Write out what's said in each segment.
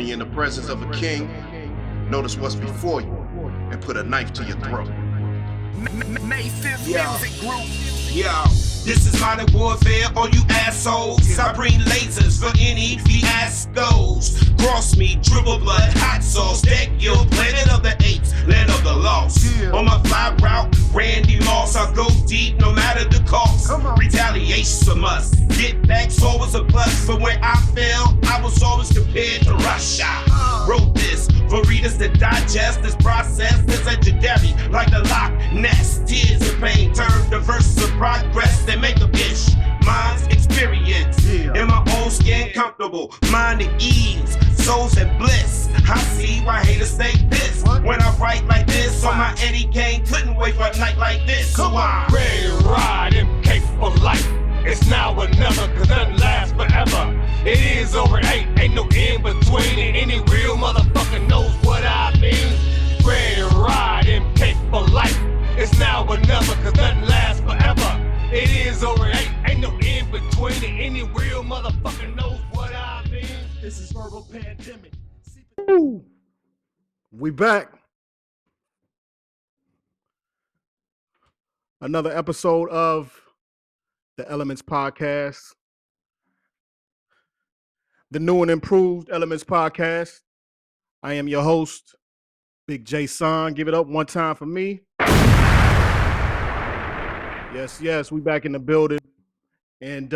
When you're in the presence of a king, notice what's before you and put a knife to your throat. Yo, this is modern warfare, all you assholes. I bring lasers for any fiascos. Cross me, dribble blood, hot sauce. Deck your planet of the apes, land of the lost. On my fly route, Randy Moss, I go deep no matter the cost. Retaliation's a must. Get back's always a plus. For where I fell, I was always compared to Russia. Wrote this for readers to digest this process. This legendary, like the Loch Ness. Tears of pain turn to verses of progress that make a ish. Mind's experience in my own skin, comfortable. Mind at ease, souls at bliss. I see why haters stay pissed when I write like this. On my Eddie Kane, couldn't wait for a night like this. So I'm ready to ride, MK for life. It's now or never, cause nothing lasts forever. It is over 8, ain't no in between. And any real motherfucker knows what I mean. Ready to ride, MK for life. It's now or never, cause nothing lasts forever. It is over 8, ain't no in between. And any real motherfucker knows what I mean. This is verbal pandemic. Ooh. We back. Another episode of the Elements Podcast. The new and improved Elements Podcast. I am your host, Big JaeSun. Give it up one time for me. Yes, we back in the building. And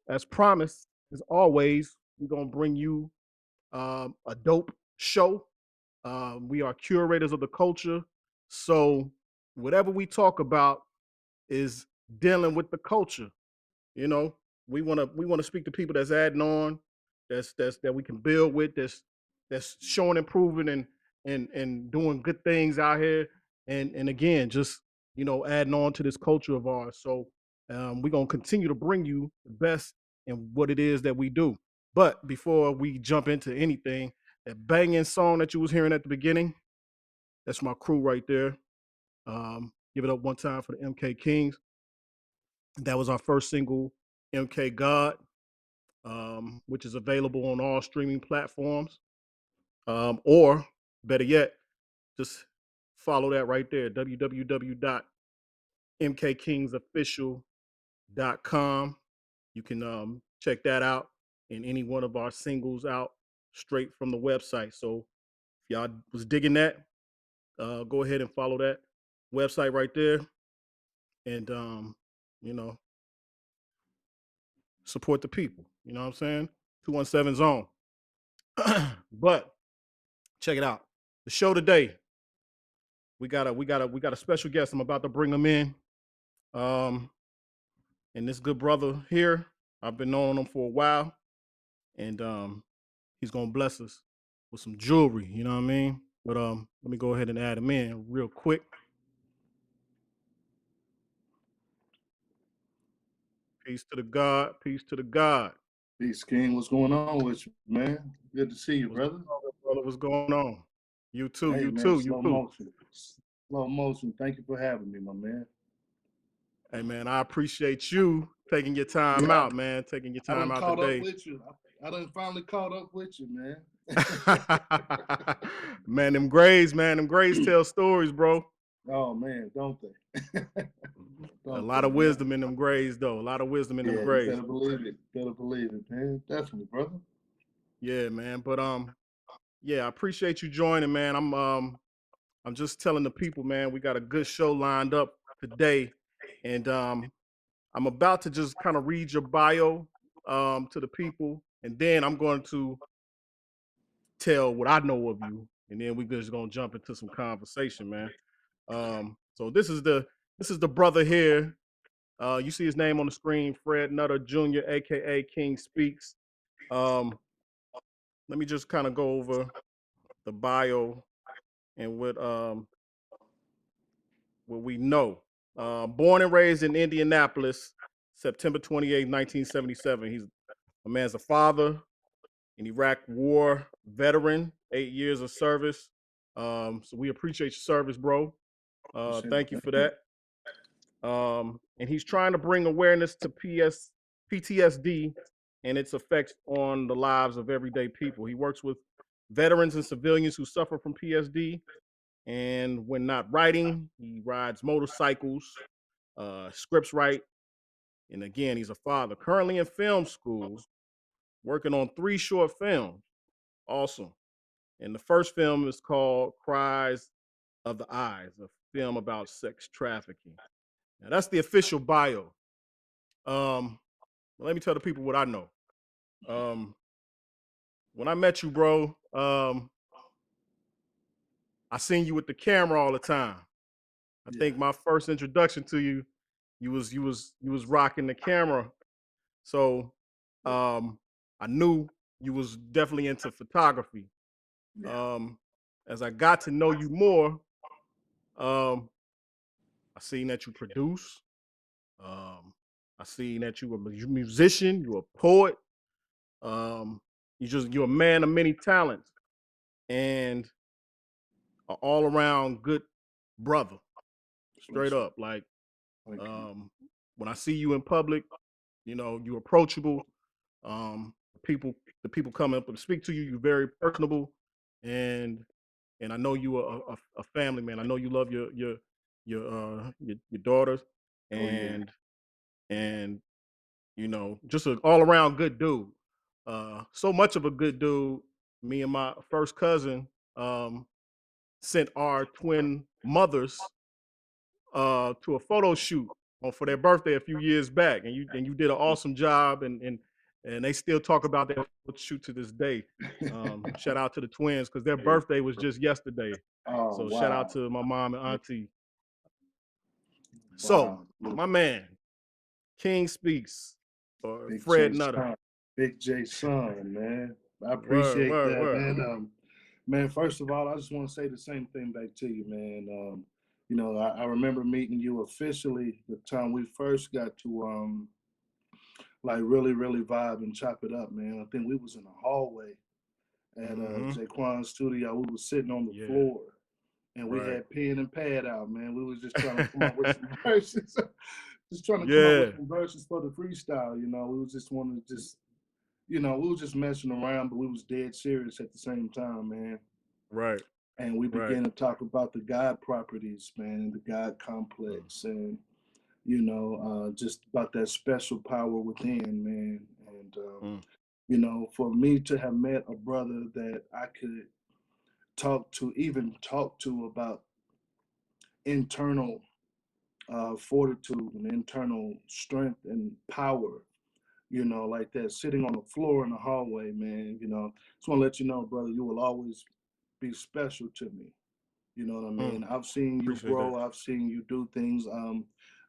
as promised, as always, we're gonna bring you a dope show. We are curators of the culture. So whatever we talk about is dealing with the culture. You know, we want to speak to people that's adding on, that we can build with, that's showing improving and doing good things out here. And again, just, adding on to this culture of ours. So we're going to continue to bring you the best in what it is that we do. But before we jump into anything, that banging song that you was hearing at the beginning, that's my crew right there. Give it up one time for the MK Kings. That was our first single, MK God, which is available on all streaming platforms. Or better yet, just follow that right there, www.mkkingsofficial.com. You can check that out and any one of our singles out straight from the website. So if y'all was digging that, go ahead and follow that website right there. And, support the people. You know what I'm saying? 217 Zone. But check it out. The show today, we got a special guest. I'm about to bring him in. And this good brother here, I've been knowing him for a while. And he's gonna bless us with some jewelry, you know what I mean? But let me go ahead and add him in real quick. Peace to the God, peace to the God. Peace, King. What's going on with you, man? Good to see you, brother. What's going on? You too, hey, you man, too, slow you too. Motion. Slow motion. Thank you for having me, my man. Hey, man, I appreciate you taking your time out, man. Taking your time out today. Up with you. I done finally caught up with you, man. Man, them grades tell stories, bro. Oh, man, don't they? A lot of wisdom in them grades, though. A lot of wisdom in them grades. You better believe it. Better believe it, man. Definitely, brother. Yeah, man. But I appreciate you joining, man. I'm just telling the people, man, we got a good show lined up today. And I'm about to just kind of read your bio to the people, and then I'm going to tell what I know of you, and then we're just gonna jump into some conversation, man. So this is the brother here. You see his name on the screen, Fred Nutter Jr., aka King Speaks. Let me just kind of go over the bio and what we know. Born and raised in Indianapolis, September 28, 1977. He's a man's a father, an Iraq war veteran, 8 years of service. So we appreciate your service, bro. Thank you for that. And he's trying to bring awareness to PTSD and its effects on the lives of everyday people. He works with veterans and civilians who suffer from PSD. And when not writing, he rides motorcycles, scripts write. And again, he's a father, currently in film school, working on 3 short films. Awesome. And the first film is called Cries of the Eyes, a film about sex trafficking. Now, that's the official bio. Let me tell the people what I know. When I met you, bro, I seen you with the camera all the time. I think my first introduction to you, you was rocking the camera. So I knew you was definitely into photography. As I got to know you more, I seen that you produce. I seen that you were a musician, you a poet. Um, you're a man of many talents and an all around good brother. Straight up, like when I see you in public, you're approachable. Um, the people coming up and speak to you, you're very personable, and I know you are a family man. I know you love your daughters, and just an all around good dude. So much of a good dude. Me and my first cousin sent our twin mothers to a photo shoot for their birthday a few years back, and you did an awesome job, and they still talk about that photo shoot to this day. Shout out to the twins because their birthday was just yesterday. Oh, So shout out wow. to my mom and auntie. So Wow. my man, King Speaks or Big Fred Nutter. JaeSun. Big JaeSun, man. I Word, appreciate word, that, word. man. Man, first of all, I just want to say the same thing back to you, man. I remember meeting you officially the time we first got to like really, really vibe and chop it up, man. I think we was in the hallway at Mm-hmm. Jaquan's studio. We was sitting on the Yeah, floor and we right. had pen and pad out, man. We was just trying to come up with some verses. Just trying to come up with Yeah, some verses for the freestyle, We was just wanting to just, we was just messing around, but we was dead serious at the same time, man. right, And we right. began to talk about the God properties, man, the God complex, and just about that special power within, man. And Mm, for me to have met a brother that I could even talk to about internal fortitude and internal strength and power, like that, sitting on the floor in the hallway, man. Just want to let you know, brother, you will always be special to me. You know what I mm. mean? I've seen you Appreciate that. grow. I've seen you do things.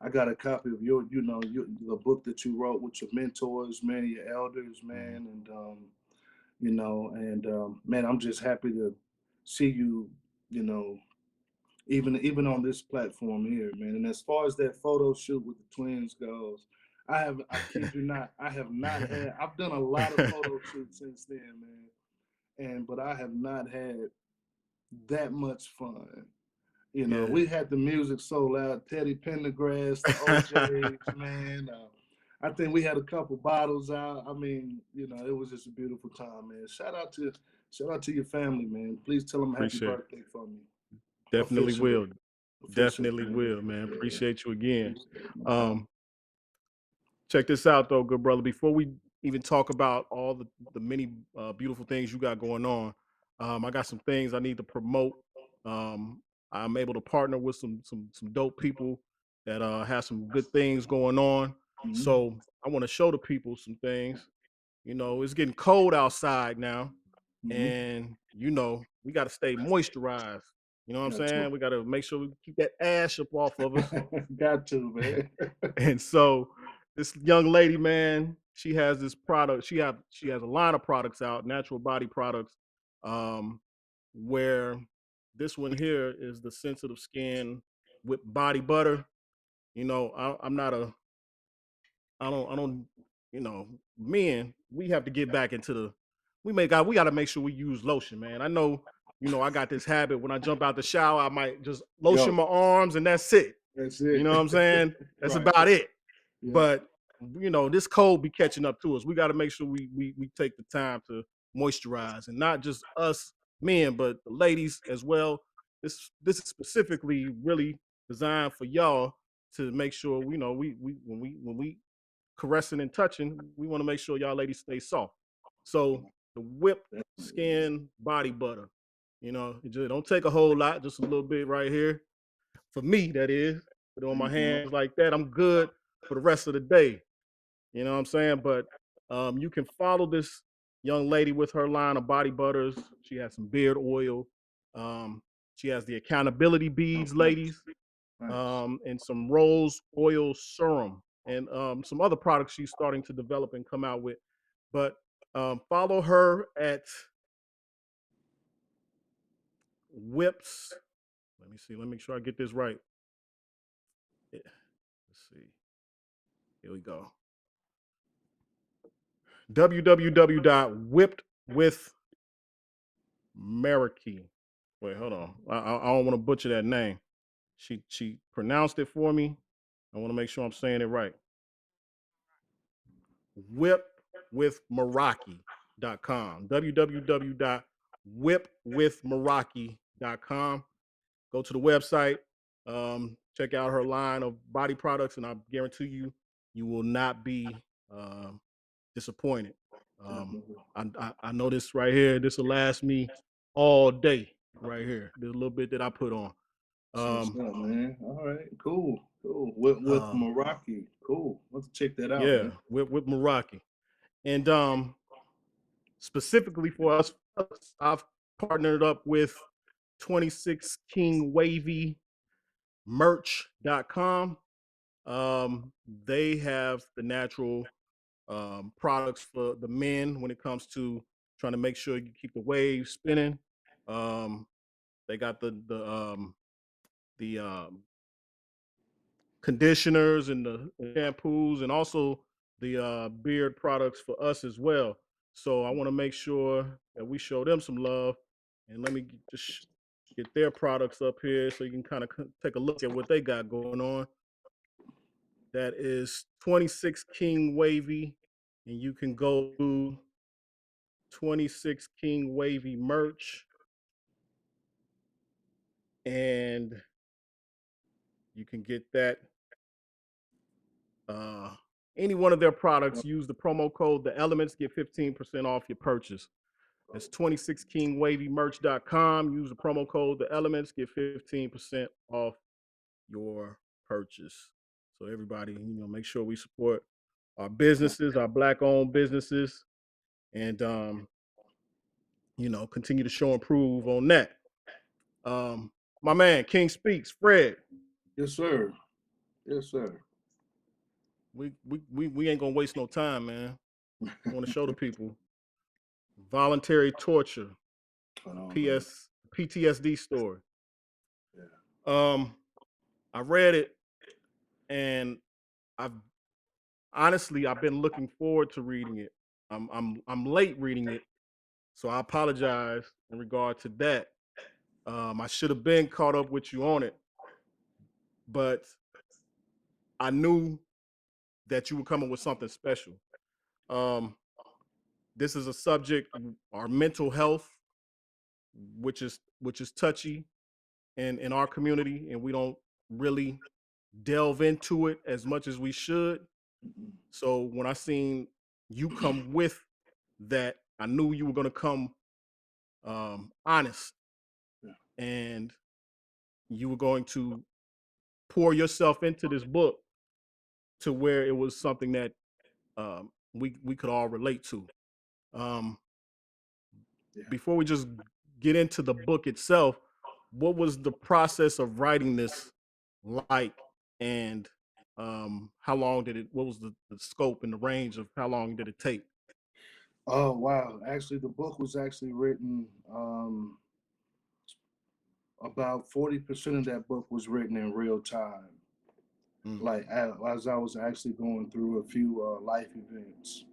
I got a copy of the book that you wrote with your mentors, man, your elders, Mhm. man, and man, I'm just happy to see you, you know, even on this platform here, man. And as far as that photo shoot with the twins goes, I kid you not, I've done a lot of photo shoots since then, man. But I have not had that much fun. Yeah. We had the music so loud, Teddy Pendergrass, the OJs, man. I think we had a couple bottles out. I mean, it was just a beautiful time, man. Shout out to your family, man. Please tell them happy Appreciate it. birthday for me. Definitely Officially. will. Officially, Definitely man. will, man. Yeah. Appreciate you again. Appreciate it. No doubt. Um, Check this out though, good brother. Before we even talk about all the many beautiful things you got going on, I got some things I need to promote. Um, I'm able to partner with some dope people that have some good things going on. Mhm. So I want to show the people some things. It's getting cold outside now, Mhm. and we got to stay moisturized. You know what I'm Got to. saying? We got to make sure we keep that ash up off of us. Got to, man. And so this young lady, man, she has this product. She has a line of products out, natural body products, um, where this one here is the sensitive skin with body butter. I'm not a I don't men, we have to get back into we got to make sure we use lotion, man. I know, I got this habit when I jump out the shower, I might just lotion Yo, my arms and that's it. that's You it. know what I'm saying? That's Right. about it. Yeah. But this cold be catching up to us. We got to make sure we take the time to moisturize, and not just us men, but the ladies as well. This is specifically really designed for y'all to make sure we when we caressing and touching, we want to make sure y'all ladies stay soft. So the whipped Definitely. skin body butter, it just don't take a whole lot, just a little bit right here. For me, that is. Put it on my Mm-hmm. hands like that. I'm good for the rest of the day. You know what I'm saying? But you can follow this young lady with her line of body butters. She has some beard oil. Um, she has the accountability Oh, beads, nice, ladies, nice. and some rose oil serum, and some other products she's starting to develop and come out with. But follow her at Whips. Let me see. Let me make sure I get this right. Let's see. Here we go. www.whippedwithmariki. Wait, hold on. I don't want to butcher that name. She pronounced it for me. I want to make sure I'm saying it right. Whipwithmaraki.com. www.whipwithmaraki.com. Go to the website, check out her line of body products, and I guarantee you will not be disappointed. Um, Definitely. I know this right here. This will last me all day right here. This little bit that I put on. That's what's Um, up, man. All right, cool, cool. With um, Meraki, cool. Let's check that out, yeah, man. with Meraki. And specifically for us, I've partnered up with 26 King Wavy merch.com. They have the natural products for the men when it comes to trying to make sure you keep the waves spinning. Um, they got the conditioners and the shampoos, and also the beard products for us as well. So I want to make sure that we show them some love, and let me just get their products up here so you can kind of take a look at what they got going on. That is 26 King Wavy, and you can go to 26 King Wavy merch, and you can get that. Uh, any one of their products, use the promo code The Elements, get 15% off your purchase. That's 26kingwavymerch.com. Use the promo code The Elements, get 15% off your purchase. So everybody, make sure we support our businesses, our black-owned businesses, and continue to show and prove on that. My man, King Speaks, Fred. Yes, sir. Yes, sir. We ain't gonna waste no time, man. I want to show the people voluntary torture, Hold on, man. PTSD story. Yeah. Um, I read it, and I've I've been looking forward to reading it. I'm late reading it, so I apologize in regard to that. I should have been caught up with you on it, but I knew that you were coming with something special. Um, this is a subject, our mental health, which is touchy in our community, and we don't really delve into it as much as we should. Mhm. So when I seen you come with that, I knew you were gonna come honest, Yeah. and you were going to pour yourself into this book to where it was something that we could all relate to. Um, Yeah. Before we just get into the book itself, what was the process of writing this like, and how long did it? What was the scope and the range of how long did it take? Oh wow. Actually, the book was actually written. About 40% of that book was written in real time. Mm, Like as I was actually going through a few life events.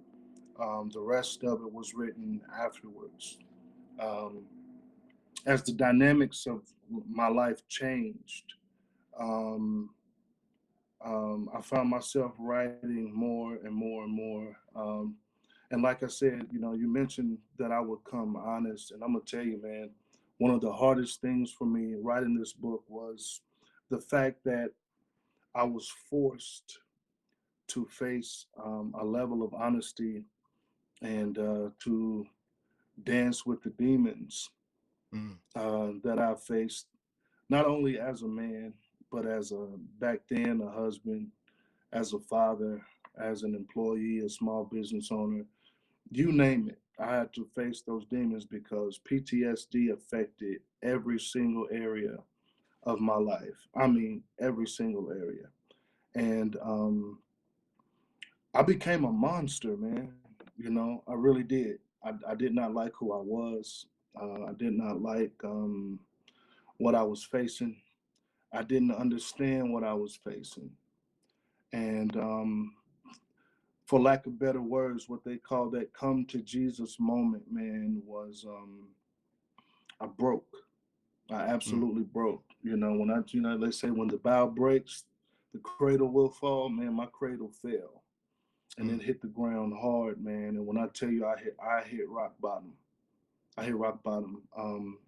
The rest of it was written afterwards. Um, as the dynamics of my life changed, um, I found myself writing more and more and more. And like I said, you mentioned that I would come honest, and I'm gonna tell you, man, one of the hardest things for me writing this book was the fact that I was forced to face a level of honesty and to dance with the demons Mm, that I faced, not only as a man, but as a back then a husband, as a father, as an employee, a small business owner, you name it. I had to face those demons because PTSD affected every single area of my life. I mean, every single area. And I became a monster, man. I really did. I did not like who I was. I did not like what I was facing. I didn't understand what I was facing. And for lack of better words, what they call that come to Jesus moment, man, was I broke. I mm, absolutely broke. They say when the bow breaks, the cradle will fall. Man, my cradle fell and it mm, hit the ground hard, man. And when I tell you I hit rock bottom. I hit rock bottom.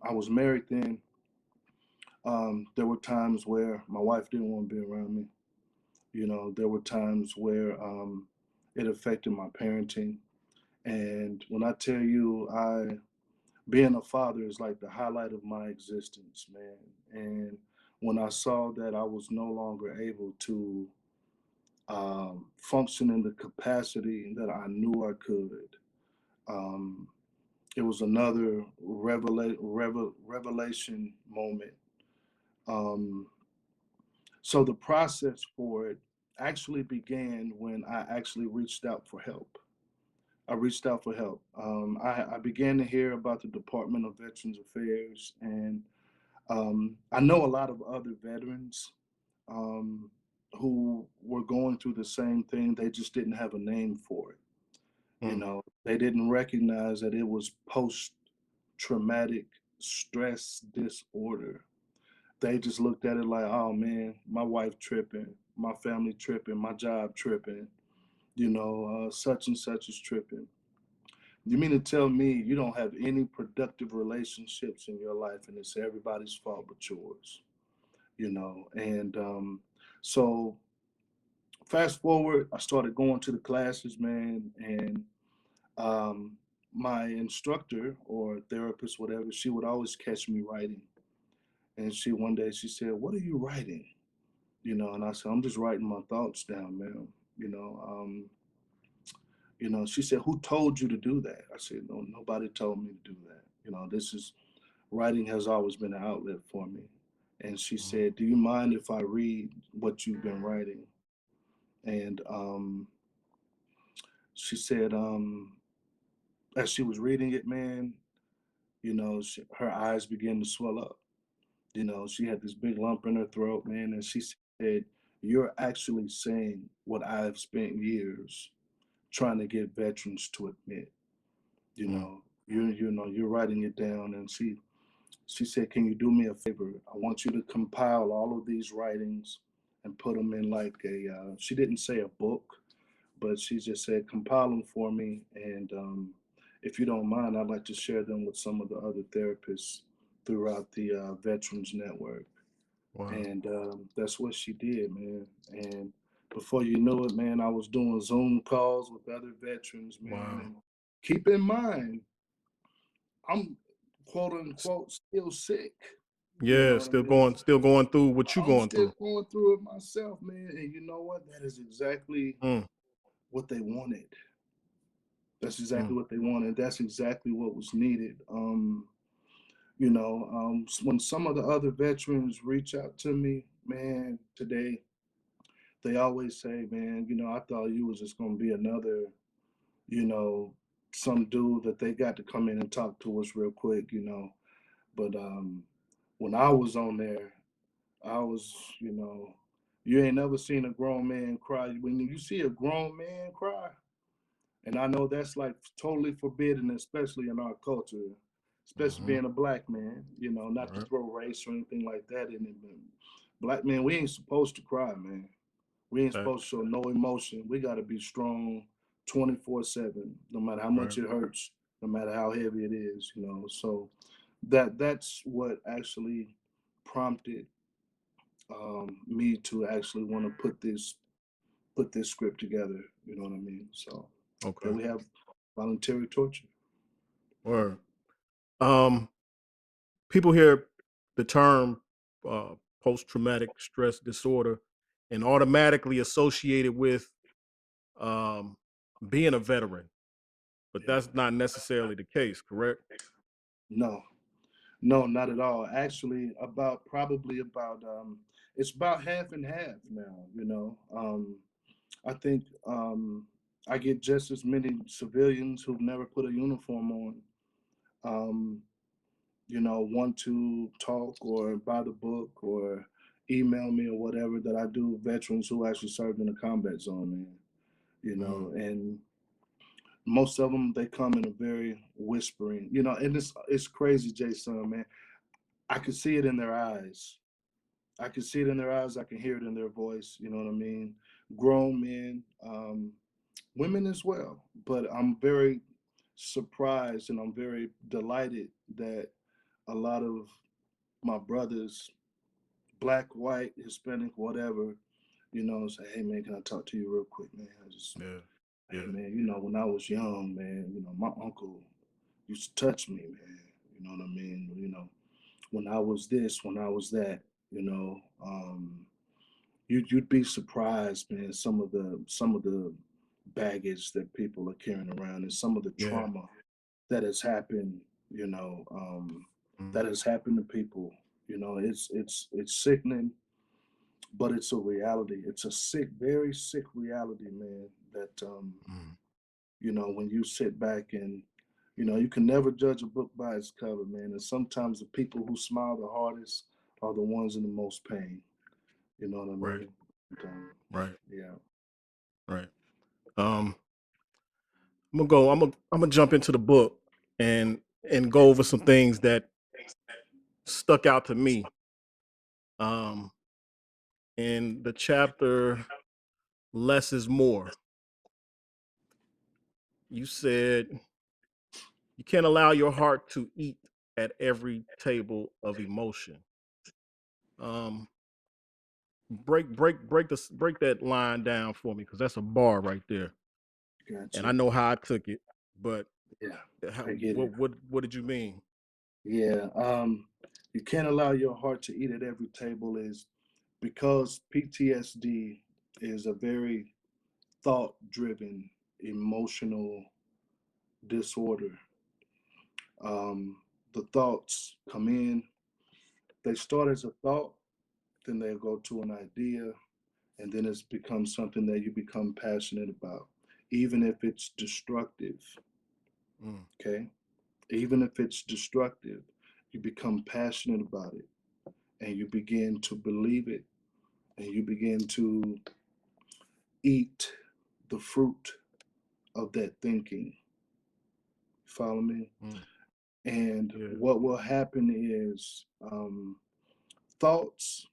I was married then. There were times where my wife didn't want to be around me. There were times where it affected my parenting. And when I tell you, being a father is like the highlight of my existence, man. And when I saw that I was no longer able to function in the capacity that I knew I could, um, it was another revelation moment. Um, so the process for it actually began when I actually reached out for help. I reached out for help. I began to hear about the Department of Veterans Affairs, and I know a lot of other veterans um, who were going through the same thing. They just didn't have a name for it. mm, They didn't recognize that it was post traumatic stress disorder. They just looked at it like, oh man, my wife tripping, my family tripping, my job tripping, such and such is tripping. You mean to tell me you don't have any productive relationships in your life and it's everybody's fault but yours? And so fast forward, I started going to the classes, man, and um, my instructor or therapist, whatever, she would always catch me writing. And one day she said, "What are you writing?" And I said, "I'm just writing my thoughts down, man." You know, um, she said, "Who told you to do that?" I said, "No, nobody told me to do that. This is writing has always been an outlet for me." And she mm, said, "Do you mind if I read what you've been writing?" And she said, as she was reading it, man, her eyes began to swell up. She had this big lump in her throat, man, and she said, "You're actually saying what I've spent years trying to get veterans to admit. mm, You're writing it down." And she said, "Can you do me a favor? I want you to compile all of these writings and put them in like a." She didn't say a book, but she just said, "Compile them for me, and if you don't mind, I'd like to share them with some of the other therapists throughout the Veterans Network." wow. And that's what she did, man. And before you know it, man, I was doing Zoom calls with other veterans, man. Wow. And keep in mind, I'm quote unquote still sick. You know Yeah, what I mean? still going through what you I'm going still through. going through it myself, man. And you know what? That is exactly Mm, what they wanted. That's mm, exactly what they wanted. That's exactly what was needed. When some of the other veterans reach out to me, man, today, they always say, "Man, I thought you was just gonna be another, you know, some dude that they got to come in and talk to us real quick." But when I was on there, I was, you ain't never seen a grown man cry. When you see a grown man cry, and I know that's like totally forbidden, especially in our culture, especially mm-hmm. being a black man, not to Right. throw race or anything like that in it, but black men, we ain't supposed to cry, man. We ain't Okay. supposed to show no emotion. We got to be strong 24/7, no matter how much Right. it hurts, no matter how heavy it is, you know. So that's what actually prompted me to actually want to put this script together. You know what I mean? So Okay. then we have voluntary torture. Word. Um, people hear the term post-traumatic stress disorder and automatically associate it with um, being a veteran, but Yeah. that's not necessarily the case, correct? No, no, not at all. Actually, probably about it's about half and half now. You know, I think I get just as many civilians who've never put a uniform on, um, you know, want to talk or buy the book or email me or whatever that I do. Veterans who actually served in the combat zone, man. You Mm, know, and most of them they come in a very whispering, you know, and it's crazy, JaeSun, man. I can see it in their eyes. I can see it in their eyes. I can hear it in their voice. You know what I mean? Grown men, women as well. But I'm very surprised and I'm very delighted that a lot of my brothers, black, white, Hispanic, whatever, you know, say, hey man, can I talk to you real quick, man? yeah, Hey yeah, man, you know, when I was young, man, you know, my uncle used to touch me, man. You know what I mean? You know, when I was this, when I was that, you know, you'd be surprised, man. Some of the baggage that people are carrying around, and some of the yeah. trauma that has happened, you know, Mm, that has happened to people. You know, it's sickening, but it's a reality. It's a sick, very sick reality, man. That mm, you know, when you sit back and you know, you can never judge a book by its cover, man. And sometimes the people who smile the hardest are the ones in the most pain. You know what I right, mean? And, right, yeah. right. Um, I'm gonna jump into the book and go over some things that stuck out to me. Um, in the chapter "Less is More," you said you can't allow your heart to eat at every table of emotion. Um, break that line down for me because that's a bar right there, and Gotcha. I know how I took it. But Yeah, how, I get it. what did you mean? Yeah. You can't allow your heart to eat at every table is because PTSD is a very thought driven emotional disorder. The thoughts come in, they start as a thought, then they go to an idea, and then it's become something that you become passionate about, even if it's destructive. Mm, Okay. Even if it's destructive, you become passionate about it and you begin to believe it and you begin to eat the fruit of that thinking. Follow me? mm, And yeah. what will happen is thoughts,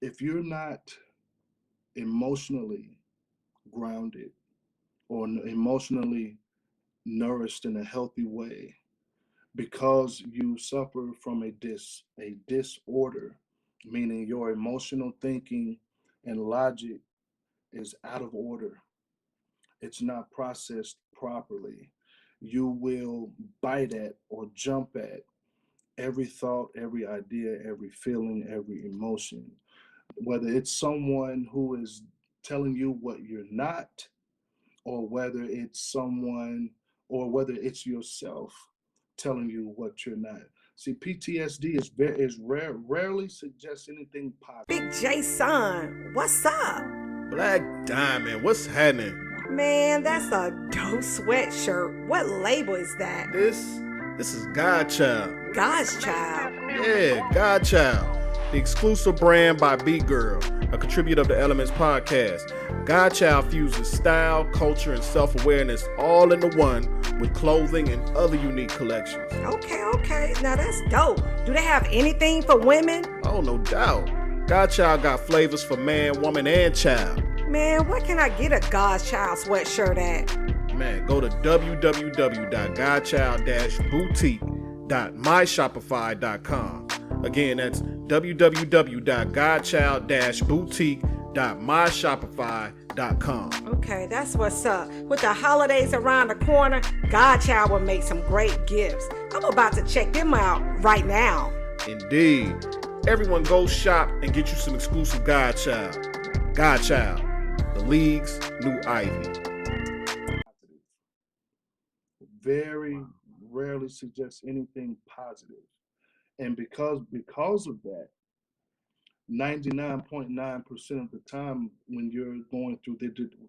if you're not emotionally grounded or emotionally nourished in a healthy way, because you suffer from a disorder, meaning your emotional thinking and logic is out of order. It's not processed properly. You will bite at or jump at every thought, every idea, every feeling, every emotion. Whether it's someone who is telling you what you're not, or whether it's someone, or whether it's yourself telling you what you're not. See, PTSD is rarely suggests anything Big positive. JaeSun, what's up? Black Diamond, what's happening? Man, that's a dope sweatshirt. What label is that? This is Godchild. God's Child. Yeah, Godchild, the exclusive brand by B Girl, a contributor of the Elements podcast. Godchild fuses style, culture, and self-awareness all into one with clothing and other unique collections. Okay. Now that's dope. Do they have anything for women? Oh, no doubt. Godchild got flavors for man, woman, and child. Man, where can I get a Godchild sweatshirt at? Man, go to www.godchild-boutique.myshopify.com. Again, that's www.godchild-boutique.myshopify.com. Okay, that's what's up. With the holidays around the corner, Godchild will make some great gifts. I'm about to check them out right now. Indeed. Everyone go shop and get you some exclusive Godchild. Godchild, the league's new Ivy. Very rarely suggest anything positive. And because of that, 99.9% of the time when you're going through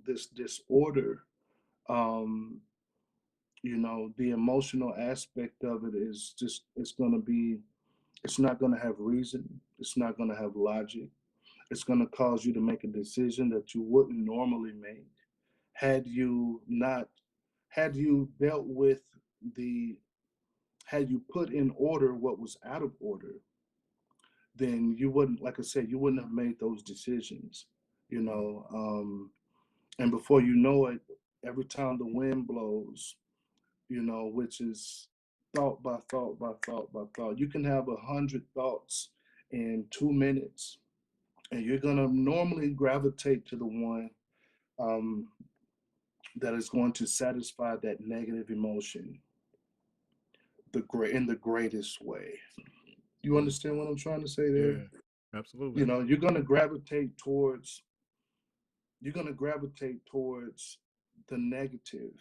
this disorder, the emotional aspect of it is just, it's not going to have reason. It's not going to have logic. It's going to cause you to make a decision that you wouldn't normally make had you not, had you dealt with the, had you put in order what was out of order, then you wouldn't, like I said, you wouldn't have made those decisions, you know. And before you know it, every time the wind blows, which is thought by thought by thought by thought, you can have 100 thoughts in 2 minutes, and you're gonna normally gravitate to the one that is going to satisfy that negative emotion in the greatest way. You understand what I'm trying to say there? Yeah, absolutely. You're gonna gravitate towards the negative,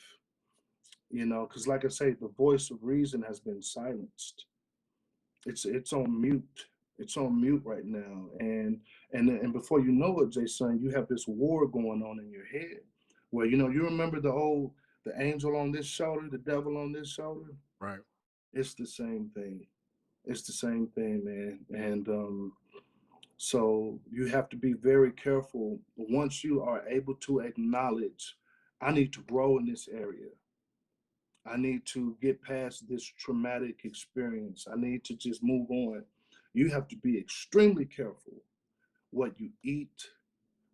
because like I say, the voice of reason has been silenced. It's on mute. It's on mute right now. And before you know it, JaeSun, you have this war going on in your head where, you remember the angel on this shoulder, the devil on this shoulder? Right. It's the same thing. It's the same thing, man. And so you have to be very careful once you are able to acknowledge, I need to grow in this area. I need to get past this traumatic experience. I need to just move on. You have to be extremely careful what you eat,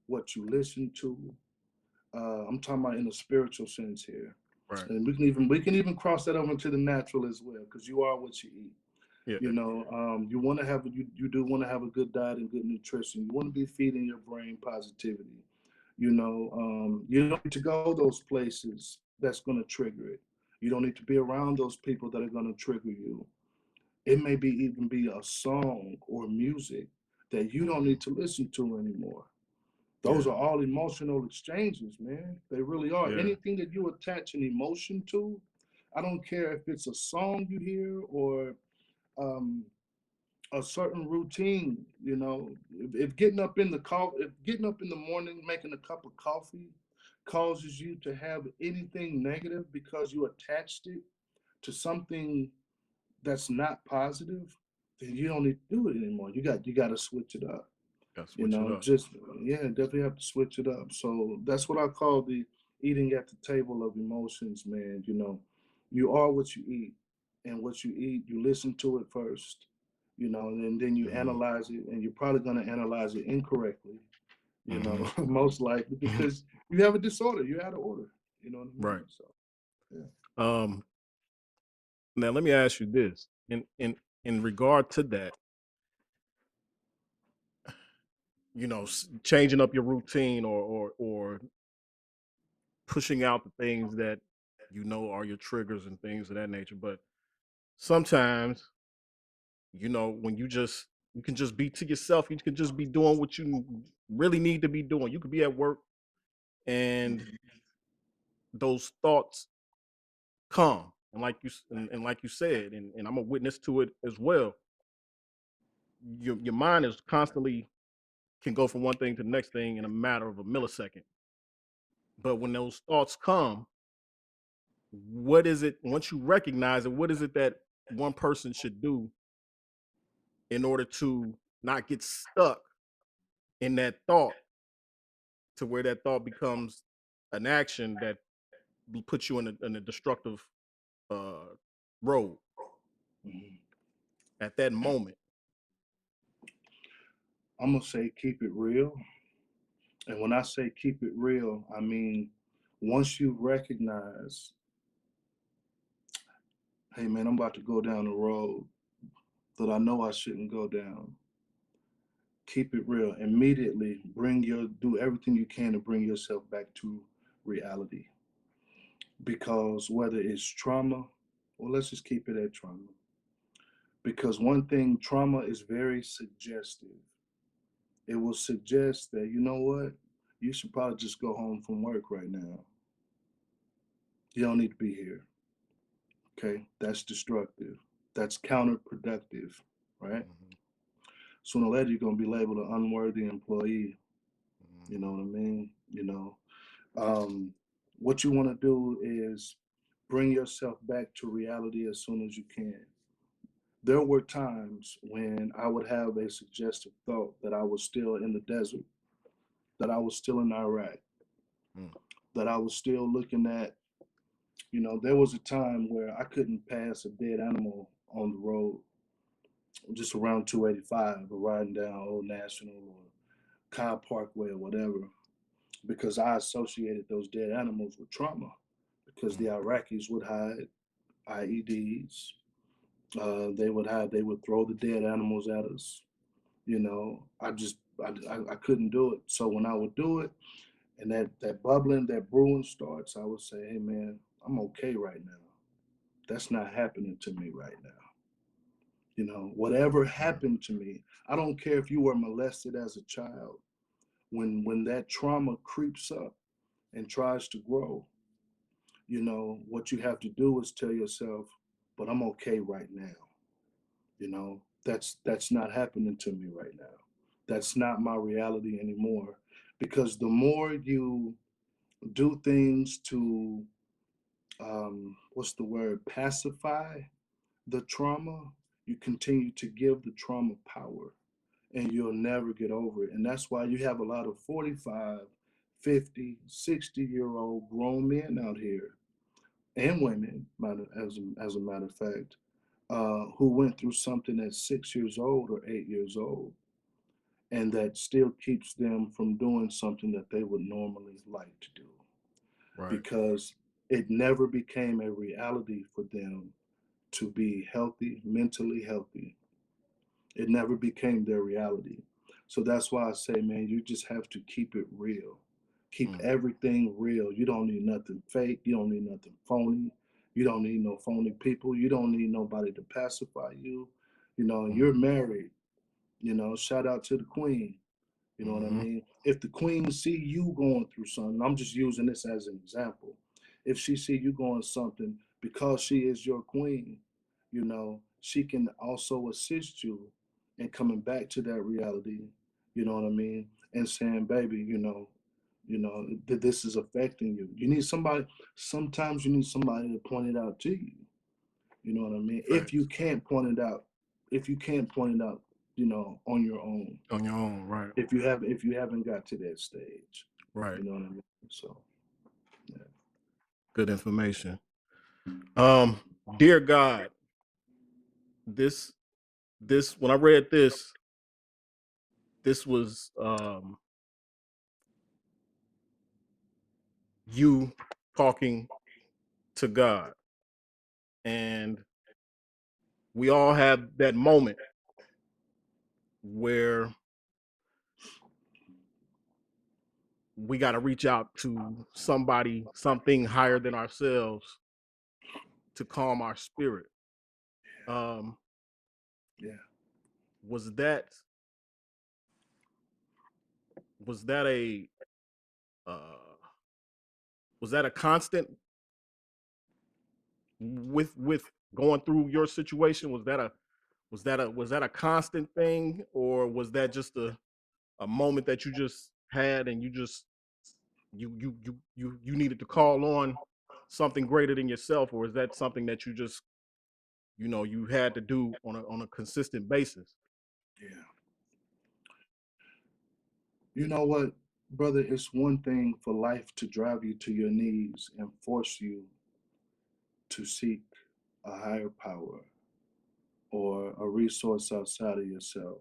what you listen to. I'm talking about in a spiritual sense here. Right. And we can even cross that over into the natural as well, because you are what you eat. Yeah. You want to have you do want to have a good diet and good nutrition. You want to be feeding your brain positivity. You don't need to go those places that's going to trigger it. You don't need to be around those people that are going to trigger you. It may be even be a song or music that you don't need to listen to anymore. Those are all emotional exchanges, man. They really are. Yeah. Anything that you attach an emotion to, I don't care if it's a song you hear or a certain routine. If getting up in the morning, making a cup of coffee causes you to have anything negative because you attached it to something that's not positive, then you don't need to do it anymore. You got to switch it up. Gotta switch it up. Definitely have to switch it up. So that's what I call the eating at the table of emotions, man. You are what you eat, and what you eat, you listen to it first, and then you analyze it, and you're probably going to analyze it incorrectly, most likely because you have a disorder, you're out of order. You know what I mean? Right. So, yeah. Now let me ask you this. In regard to that, changing up your routine or pushing out the things that are your triggers and things of that nature. But sometimes, when you can just be to yourself, you can just be doing what you really need to be doing. You could be at work and those thoughts come. And like you said, and I'm a witness to it as well. Your mind is constantly can go from one thing to the next thing in a matter of a millisecond. But when those thoughts come, what is it, once you recognize it, what is it that one person should do in order to not get stuck in that thought to where that thought becomes an action that puts you in a destructive road Mhm. at that moment? I'm gonna say keep it real. And when I say keep it real, I mean once you recognize, hey man, I'm about to go down a road that I know I shouldn't go down. Keep it real. Immediately do everything you can to bring yourself back to reality. Because whether it's trauma, or let's just keep it at trauma. Because one thing, trauma is very suggestive. It will suggest that, you know what, you should probably just go home from work right now. You don't need to be here. Okay, that's destructive. That's counterproductive, right? Mhm. Sooner or later, you're gonna be labeled an unworthy employee. You know Mhm. what I mean? Um, what you want to do is bring yourself back to reality as soon as you can. There were times when I would have a suggestive thought that I was still in the desert, that I was still in Iraq, Mm. that I was still looking at, there was a time where I couldn't pass a dead animal on the road, just around 285 or riding down Old National or Kyle Parkway or whatever, because I associated those dead animals with trauma because the Mm. Iraqis would hide IEDs. They would throw the dead animals at us. I couldn't do it. So when I would do it, and that bubbling, that brewing starts, I would say, hey man, I'm okay right now. That's not happening to me right now. Whatever Mm. happened to me, I don't care if you were molested as a child. When that trauma creeps up and tries to grow, what you have to do is tell yourself, but I'm okay right now. That's not happening to me right now. That's not my reality anymore. Because the more you do things to what's the word, pacify the trauma, you continue to give the trauma power, and you'll never get over it. And that's why you have a lot of 45, 50, 60-year old grown men out here, and women, as a matter of fact, who went through something at 6 years old or 8 years old, and that still keeps them from doing something that they would normally like to do, Right. because it never became a reality for them to be healthy, mentally healthy. It never became their reality. So that's why I say, man, you just have to keep it real. Keep Mm. everything real. You don't need nothing fake. You don't need nothing phony. You don't need no phony people. You don't need nobody to pacify you. Mm. You're married. Shout out to the queen. You know what I Mhm. mean? If the queen see you going through something, I'm just using this as an example. If she see you going something, because she is your queen, she can also assist you in coming back to that reality. You know what I mean? And saying, baby, that this is affecting you. You need somebody. Sometimes you need somebody to point it out to you. You know what I mean? If you Facts. can't point it out, on your own, On your own, right. if you haven't got to that stage, Right. you know what I mean. So yeah. Good information. Um, dear God, this when I read this was you talking to God. And we all have that moment where we got to reach out to somebody, something higher than ourselves to calm our spirit. Um, Yeah. was that was that a uh, was that a constant with going through your situation? Was that a constant thing, or was that just a moment that you just had and you just you needed to call on something greater than yourself, or is that something that you just you had to do on a consistent basis? Yeah. You know what, brother? It's one thing for life to drive you to your knees and force you to seek a higher power or a resource outside of yourself.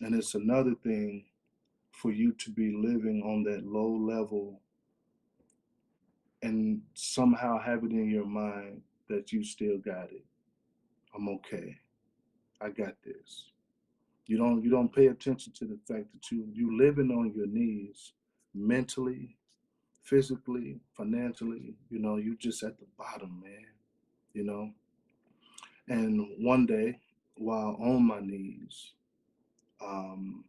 And it's another thing for you to be living on that low level and somehow have it in your mind that you still got it. I'm okay. I got this. You don't pay attention to the fact that you living on your knees mentally, physically, financially, you just at the bottom, man, you know. And one day, while on my knees, um,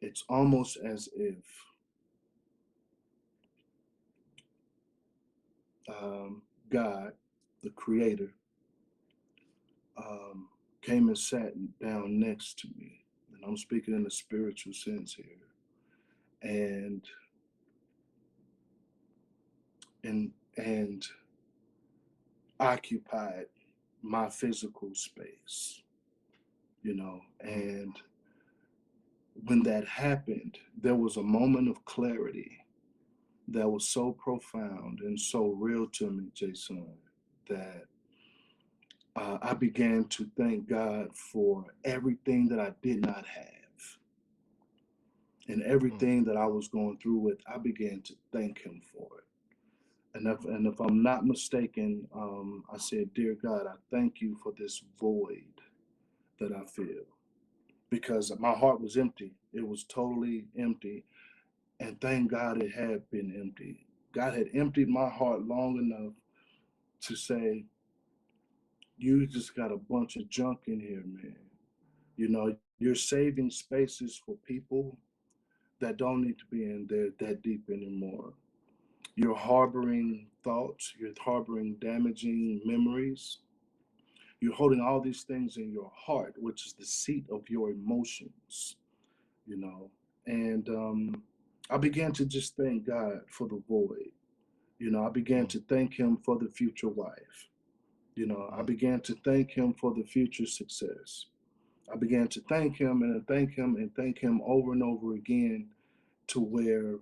it's almost as if God, the creator, um, came and sat down next to me. And I'm speaking in a spiritual sense here. And and occupied my physical space, and when that happened, there was a moment of clarity that was so profound and so real to me, JaeSun, that I began to thank God for everything that I did not have and everything that I was going through with. I began to thank Him for it. And if I'm not mistaken, I said, "Dear God, I thank you for this void that I feel." Because my heart was empty. It was totally empty. And thank God it had been empty. God had emptied my heart long enough to say, "You just got a bunch of junk in here, man. You're saving spaces for people that don't need to be in there that deep anymore. You're harboring thoughts, you're harboring damaging memories. You're holding all these things in your heart, which is the seat of your emotions, you know. And I began to just thank God for the void. I began to thank Him for the future wife. I began to thank Him for the future success. I began to thank Him and thank Him and thank Him over and over again to where,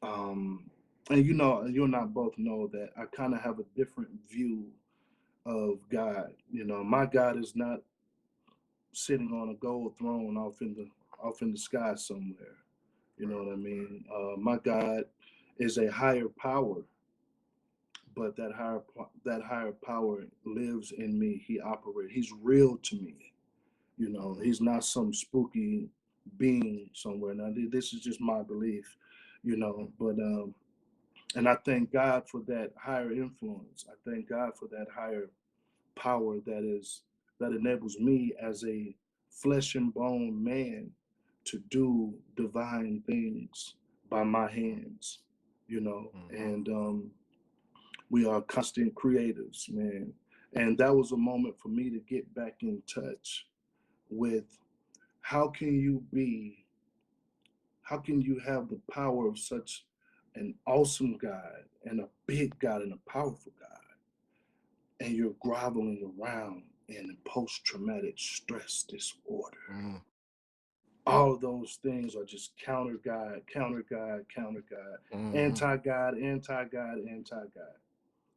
um, and you and I both know that I kind of have a different view of God. My God is not sitting on a gold throne off in the sky somewhere. You know what I mean? My God is a higher power, but that higher power lives in me. He operates. He's real to me. He's not some spooky being somewhere. Now, this is just my belief. But and I thank God for that higher influence. I thank God for that higher power that enables me as a flesh and bone man to do divine things by my hands. And we are constant creators, man. And that was a moment for me to get back in touch with how can you be, how can you have the power of such an awesome God and a big God and a powerful God, and you're groveling around in post-traumatic stress disorder. All of those things are just counter God, counter God, counter God, anti-God, anti-God, anti-God.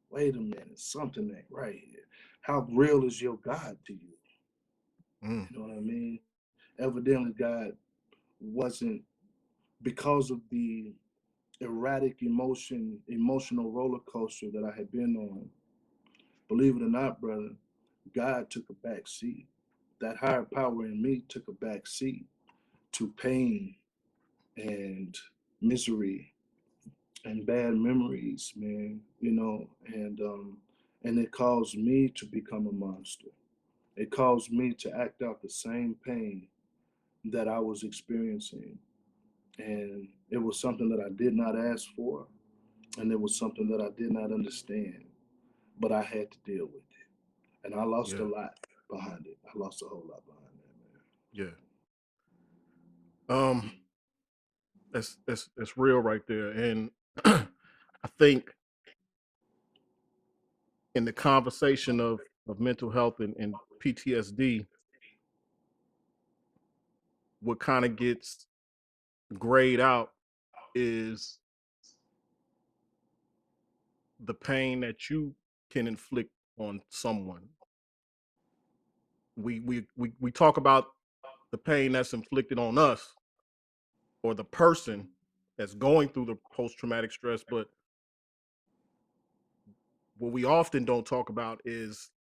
Wait a minute, something ain't right here. How real is your God to you? You know what I mean? Evidently, God wasn't, because of the erratic emotional roller coaster that I had been on. Believe it or not, brother, God took a back seat. That higher power in me took a back seat to pain and misery and bad memories, man. And it caused me to become a monster. It caused me to act out the same pain that I was experiencing. And it was something that I did not ask for, and it was something that I did not understand, but I had to deal with it. And I lost a lot behind it. I lost a whole lot behind that, man. Yeah. Um, that's real right there. And I think in the conversation of mental health and PTSD, what kind of gets grayed out is the pain that you can inflict on someone. We talk about the pain that's inflicted on us or the person that's going through the post-traumatic stress. But what we often don't talk about is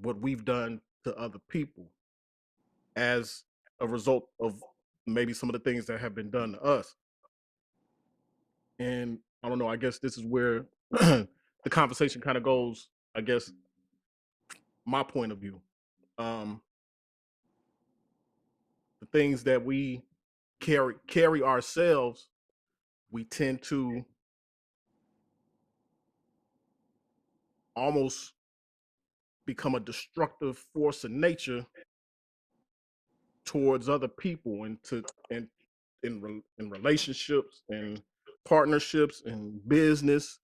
what we've done to other people as a result of maybe some of the things that have been done to us. And I don't know, I guess this is where the conversation kind of goes, I guess, my point of view. Um, the things that we carry ourselves, we tend to almost become a destructive force of nature towards other people and in relationships and partnerships and business.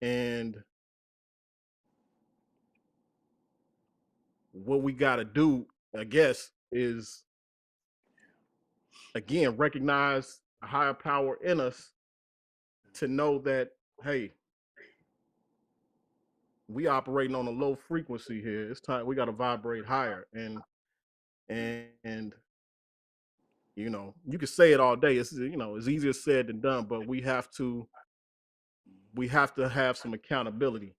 And what we got to do, I guess, is again recognize a higher power in us to know that, hey, we operating on a low frequency here. It's time we got to vibrate higher. And you know, you can say it all day. It's, you know, it's easier said than done, but we have to have some accountability.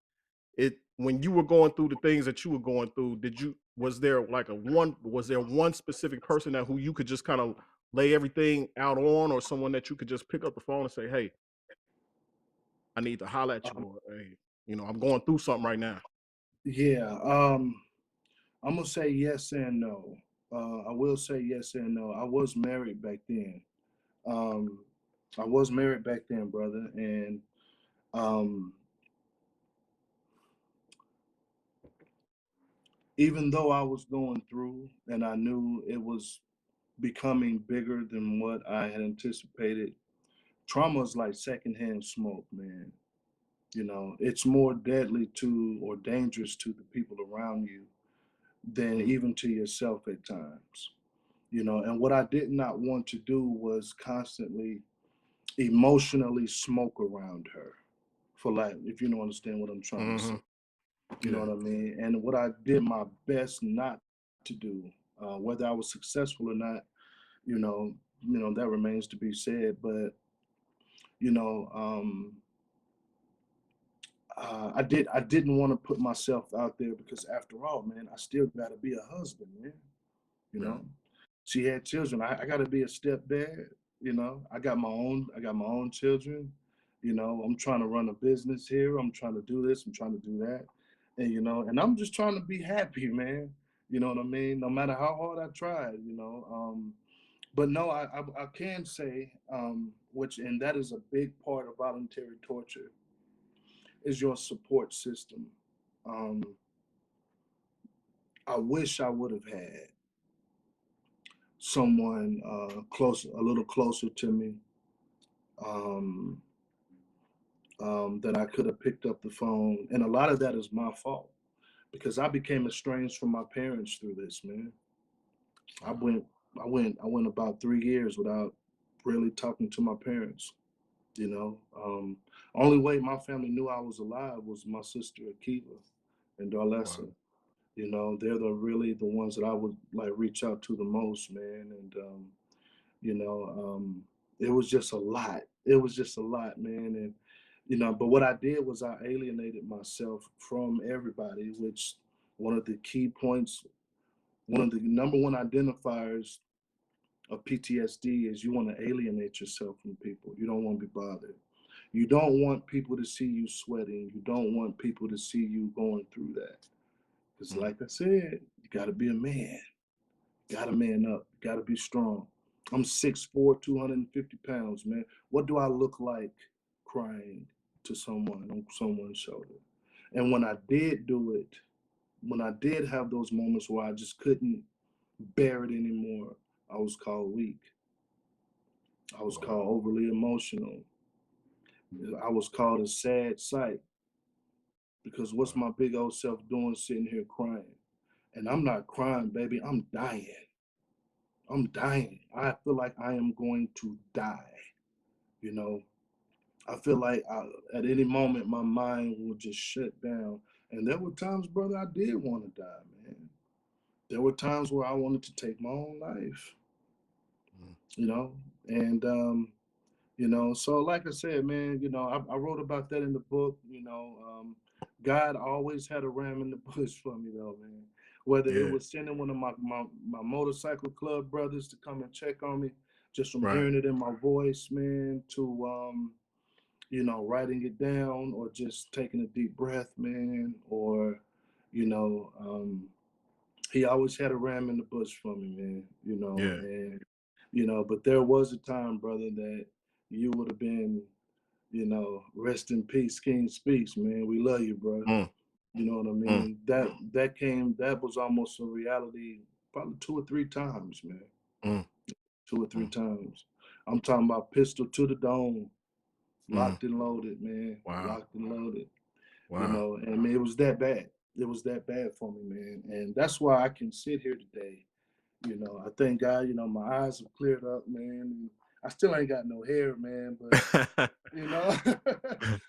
It When you were going through the things that you were going through, was there one specific person that who you could just kind of lay everything out on, or someone that you could just pick up the phone and say, hey, I need to holler at you, Um, or hey, I'm going through something right now. yeah, I'm gonna say yes and no. I will say yes and no. I was married back then. Um, I was married back then, brother, and um, even though I was going through, and I knew it was becoming bigger than what I had anticipated, trauma is like secondhand smoke, man. You know, it's more deadly to or dangerous to the people around you than Mm, even to yourself at times. You know, and what I did not want to do was constantly emotionally smoke around her, for lack, if you don't understand what I'm trying to say. mm-hmm. You know Yeah. what I mean? And what I did my best not to do, whether I was successful or not, you know, that remains to be said. But you know, I didn't want to put myself out there because after all, man, I still got to be a husband, man. You Yeah. know, she had children. I got to be a stepdad. You know, I got my own children. You know, I'm trying to run a business here. I'm trying to do this. I'm trying to do that. And and I'm just trying to be happy, man. You know what I mean? No matter how hard I tried, but no, I can say, which, and that is a big part of voluntary torture, is your support system. Um, I wish I would have had someone a little closer to me, um, that I could have picked up the phone. And a lot of that is my fault because I became estranged from my parents through this, man. I Wow. went, I went about 3 years without really talking to my parents. You know, only way my family knew I was alive was my sister Akiva and Wow. Darlessa. You know, they're really the ones that I would like reach out to the most, man. And you know, it was just a lot. It was just a lot, man. And but what I did was I alienated myself from everybody, which one of the key points, one of the number one identifiers of PTSD is you want to alienate yourself from people. You don't want to be bothered. You don't want people to see you sweating. You don't want people to see you going through that. Because, Mm, like I said, you got to be a man. Got to man up. Got to be strong. I'm 6'4", 250 pounds, man. What do I look like crying to someone on someone's shoulder? And when I did do it, when I did have those moments where I just couldn't bear it anymore, I was called weak. I was wow. called overly emotional. I was called a sad sight because what's Wow. my big old self doing sitting here crying? And I'm not crying, baby. I'm dying. I'm dying. I feel like I am going to die. You know, I feel like at any moment my mind will just shut down. And there were times, brother, I did want to die, man. there were times where I wanted to take my own life, Mm. you know, and so like I said, man, I wrote about that in the book. God always had a ram in the bush for me, though, man. Whether it Yeah. was sending one of my motorcycle club brothers to come and check on me, just from Right. hearing it in my voice, man, to writing it down, or just taking a deep breath, man, or you know, he always had a ram in the bush for me, man. Yeah. And but there was a time, brother, that you would have been, rest in peace, King Speaks, man. We love you, bro. Mm. You know what I Mm. mean? That was almost a reality, probably 2 or 3 times, man. Mm. 2 or 3 times. I'm talking about pistol to the dome, Mm. locked and loaded, man. Wow. Locked and loaded. Wow. And I mean, it was that bad. It was that bad for me, man. And that's why I can sit here today. I thank God, my eyes have cleared up, man. And I still ain't got no hair, man, but you know,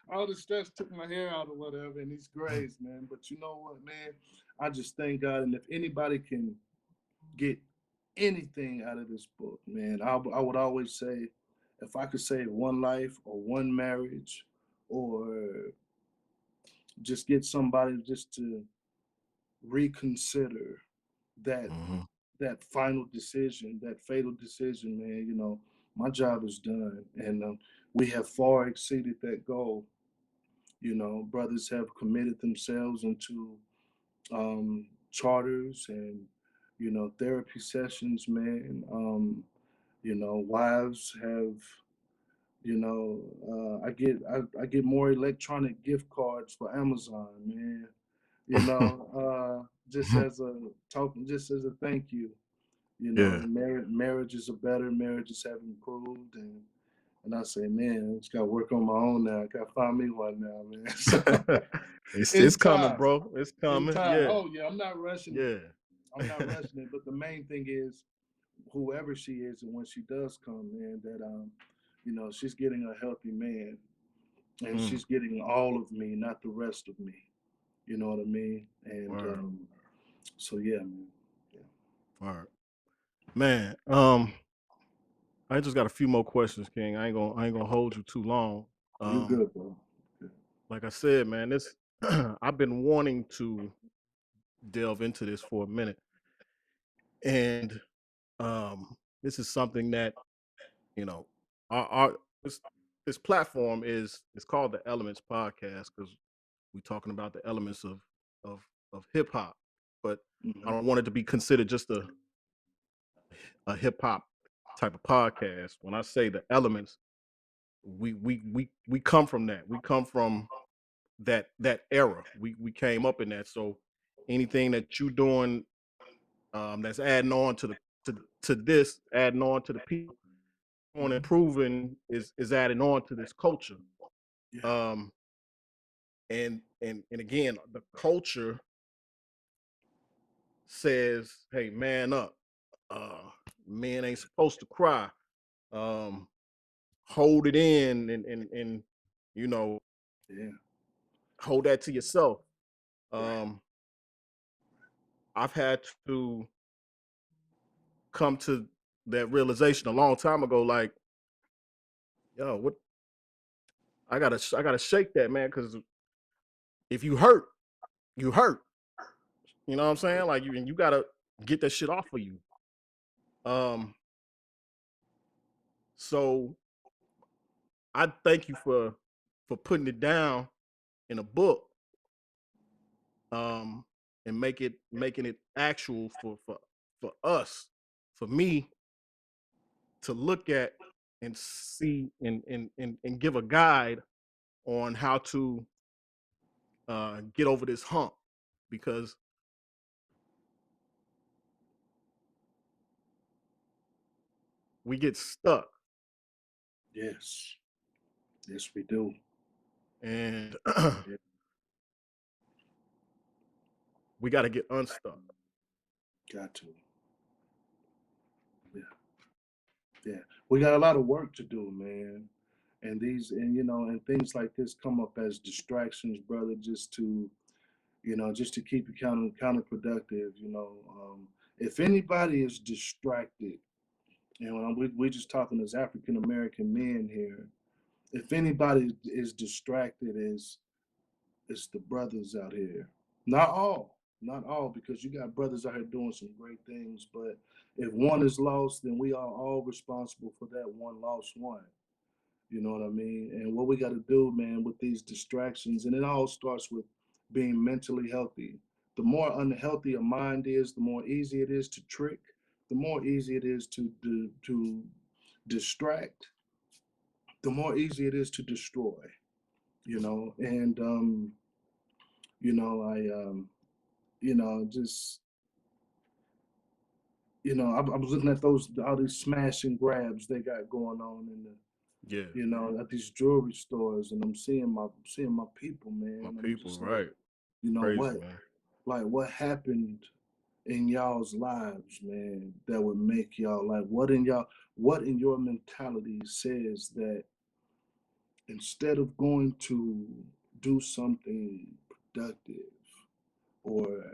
all the stress took my hair out or whatever, and it's grays, man. But you know what, man? I just thank God. And if anybody can get anything out of this book, man, I would always say, if I could save one life or one marriage, or just get somebody just to reconsider that Mhm. that final decision, that fatal decision, man. My job is done, and we have far exceeded that goal. Brothers have committed themselves into charters and therapy sessions, man. Wives have. I get more electronic gift cards for Amazon, man. Just as a token, just as a thank you. Yeah. Marriages are better. Marriages have improved, and I say, man, I just got to work on my own now. I got to find me one now, man. So It's in coming, time, bro. It's in coming. time. Yeah. Oh yeah, I'm not rushing it. Yeah. I'm not rushing it. But the main thing is, whoever she is, and when she does come, man, that she's getting a healthy man, and Mm. she's getting all of me, not the rest of me. You know what I mean? And Word. so yeah, man. Yeah. Word. Man, I just got a few more questions, King. I ain't gonna hold you too long. You Um, good, bro? Good. like I said, man, this I've been wanting to delve into this for a minute. And this is something that, you know, our this platform is called the Elements Podcast because we're talking about the elements of of hip hop. But I Hmm. don't want it to be considered just a hip hop type of podcast. When I say the elements, we come from that. We come from that era. We came up in that. So anything that you doing that's adding on to the to this, adding on to the people, on Hmm. improving is adding on to this culture. Yeah. Um, and again, the culture says, "Hey, man up. Uh, men ain't supposed to cry. Um, hold it in and you know Yeah. hold that to yourself." Right. Um, I've had to come to that realization a long time ago. Like, yo, what I gotta shake that, man, because if you hurt, you hurt. You know what I'm saying? Like you gotta get that shit off of you. Um, so I thank you for putting it down in a book, um, and making it actual for us, for me to look at and see and give a guide on how to get over this hump because we get stuck Yes. Yes, we do. and Yeah. we got to get unstuck. Got to. Yeah. Yeah. We got a lot of work to do, man. And things like this come up as distractions, brother, just to just to keep you counterproductive. If anybody is distracted, we're just talking as African American men here. If anybody is distracted, it's the brothers out here. Not all, because you got brothers out here doing some great things. But if one is lost, then we are all responsible for that one lost one. You know what I mean? And what we got to do, man, with these distractions, and it all starts with being mentally healthy. The more unhealthy a mind is, the more easy it is to trick, the more easy it is to distract, the more easy it is to destroy. And I just I was looking at those all these smash and grabs they got going on in the Yeah. at these jewelry stores, and I'm seeing my people, man. My And I'm people, just like, right? what, Crazy, man. like what happened in y'all's lives, man, that would make y'all like what in your mentality says that instead of going to do something productive or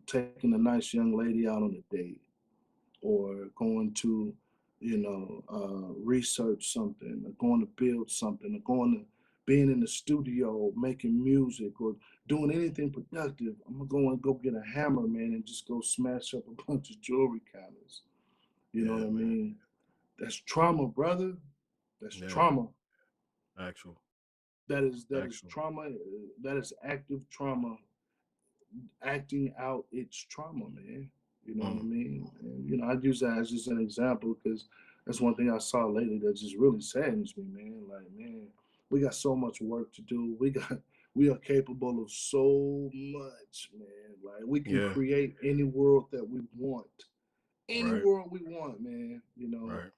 taking a nice young lady out on a date or going to, research something, or going to build something, or going to being in the studio making music or doing anything productive, I'm gonna go and go get a hammer, man, and just go smash up a bunch of jewelry counters. You know Yeah, what I man. mean? That's trauma, brother. That's Yeah, trauma. actual, That is actual. trauma. That is active trauma acting out its trauma, man. You know what I Mm. mean? And I use that as just an example because that's one thing I saw lately that just really saddens me, man. Like, man, we got so much work to do. We are capable of so much, man. Like, we can Yeah, create any world that we want, any right, world we want, man. right.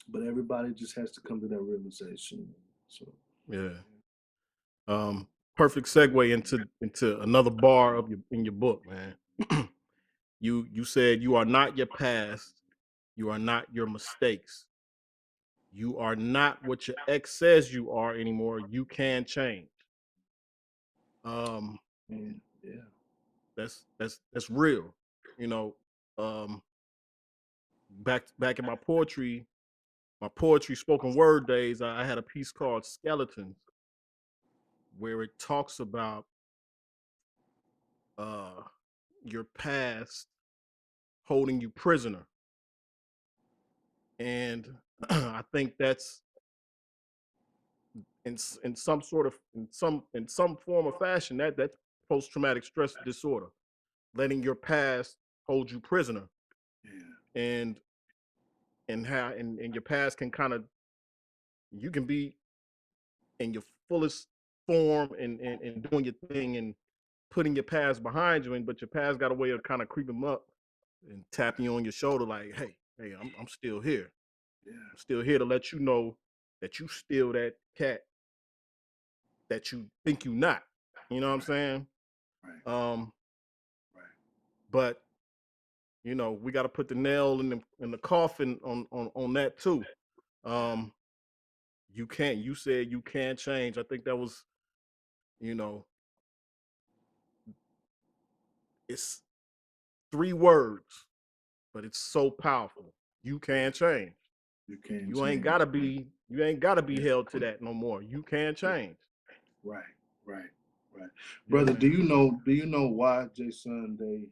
But everybody just has to come to that realization. So, Yeah. Perfect segue into another bar of your in your book, man. You said you are not your past, you are not your mistakes, you are not what your ex says you are anymore. You can change. Um, man, yeah, that's real. You know, um, back in my poetry spoken word days, I had a piece called Skeletons where it talks about uh your past holding you prisoner. And I think that's in some sort of in some form or fashion that's post traumatic stress disorder, letting your past hold you prisoner. yeah, And how and your past can kind of, you can be in your fullest form and doing your thing and putting your past behind you, and but your past got a way of kind of creeping up and tapping you on your shoulder like, hey, I'm still here. yeah, I'm still here to let you know that you still that cat that you think you not. You know what I'm right, saying? right, Um, right. but we got to put the nail in the coffin on that too. Yeah, Um, you can't. You said you can't change. I think that was, you know, it's 3 words, but it's so powerful. You yeah. can change. You can You ain't change. gotta be. You ain't gotta be Yeah, held to that no more. You can yeah. change. Right, right, right. Yeah, Brother, do man. you know? Do you know why, JaeSun?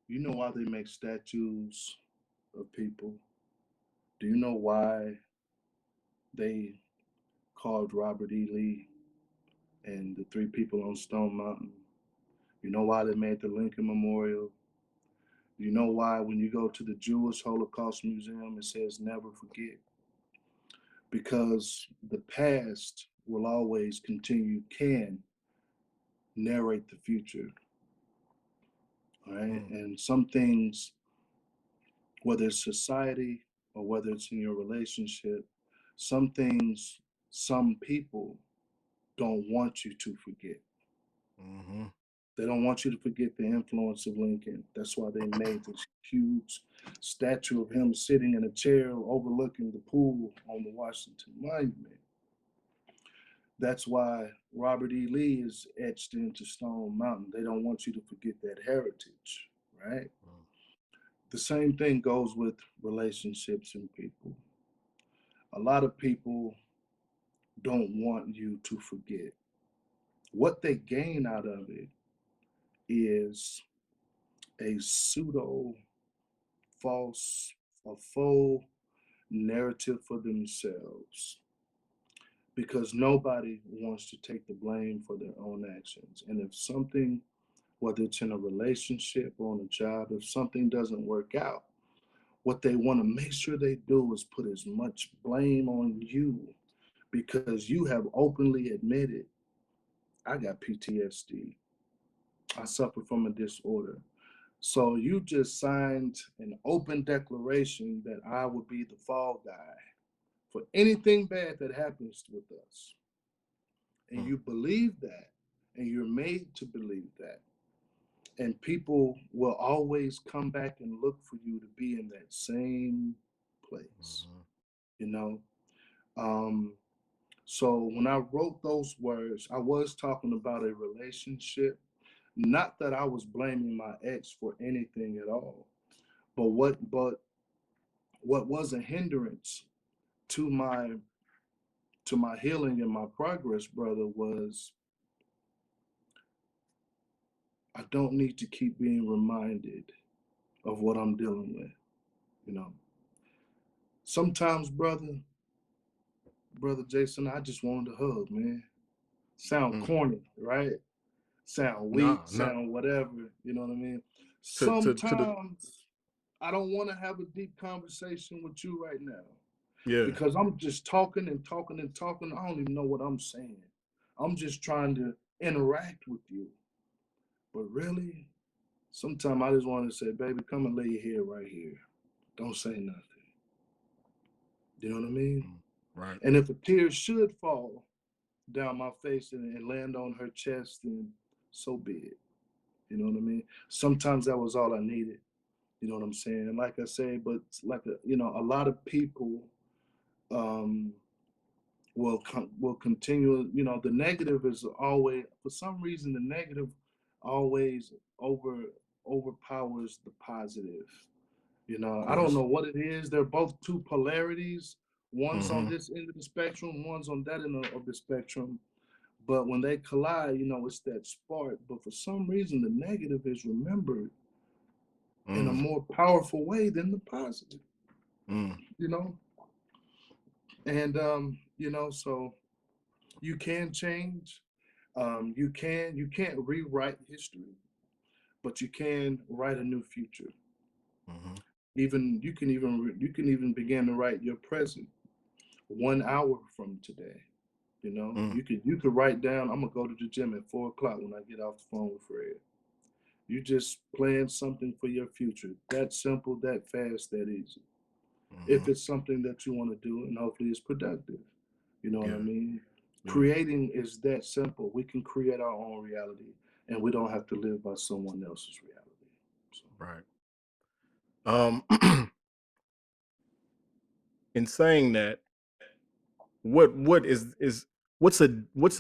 You know why they make statues of people? Do you know why they carved Robert E. Lee and the 3 people on Stone Mountain? You know why they made the Lincoln Memorial? You know why when you go to the Jewish Holocaust Museum, it says never forget? Because the past will always continue, can narrate the future. All right. Mm, And some things, whether it's society or whether it's in your relationship, some things, some people don't want you to forget. mm-hmm. They don't want you to forget the influence of Lincoln. That's why they made this huge statue of him sitting in a chair overlooking the pool on the Washington Monument. That's why Robert E. Lee is etched into Stone Mountain. They don't want you to forget that heritage, right? The same thing goes with relationships and people. A lot of people don't want you to forget. What they gain out of it is a pseudo false, a faux narrative for themselves because nobody wants to take the blame for their own actions. And if something, whether it's in a relationship or on a job, if something doesn't work out, what they want to make sure they do is put as much blame on you because you have openly admitted, I got PTSD. I suffer from a disorder. So you just signed an open declaration that I would be the fall guy for anything bad that happens with us. And you believe that, and you're made to believe that. And people will always come back and look for you to be in that same place, you know? Um, so when I wrote those words, I was talking about a relationship. Not that I was blaming my ex for anything at all, but what was a hindrance to my healing and my progress, brother, was I don't need to keep being reminded of what I'm dealing with, you know. Sometimes, brother JaeSun, I just wanted a hug, man. Sound corny, right? Sound weak, Nah, not sound whatever, you know what I mean? to the Sometimes I don't want to have a deep conversation with you right now yeah. because I'm just talking and talking and talking. I don't even know what I'm saying. I'm just trying to interact with you. But really, sometimes I just want to say, baby, come and lay your head right here. Don't say nothing. You know what I mean? Right. And if a tear should fall down my face and land on her chest, then so be it. You know what I mean? Sometimes that was all I needed. You know what I'm saying? And like I say, but like a lot of people um, will continue. You know, the negative is always, for some reason, the negative always overpowers the positive. You Of know, I don't course. know what it is. They're both two polarities. One's on Mm-hmm. this end of the spectrum, one's on that end of the spectrum. But when they collide, it's that spark. But for some reason, the negative is remembered in a Mm, more powerful way than the positive, mm, you know? And, so you can change. You can't rewrite history, but you can write a new future. mm-hmm. Even you can even begin to write your present 1 hour from today. Mm, You could write down, I'm gonna go to the gym at 4 o'clock when I get off the phone with Fred. You just plan something for your future. That simple, that fast, that easy. mm-hmm. If it's something that you want to do, and hopefully it's productive. You know what I Yeah. mean? Yeah. Creating is that simple. We can create our own reality, and we don't have to live by someone else's reality. So, Right. Um, in saying that, what is what's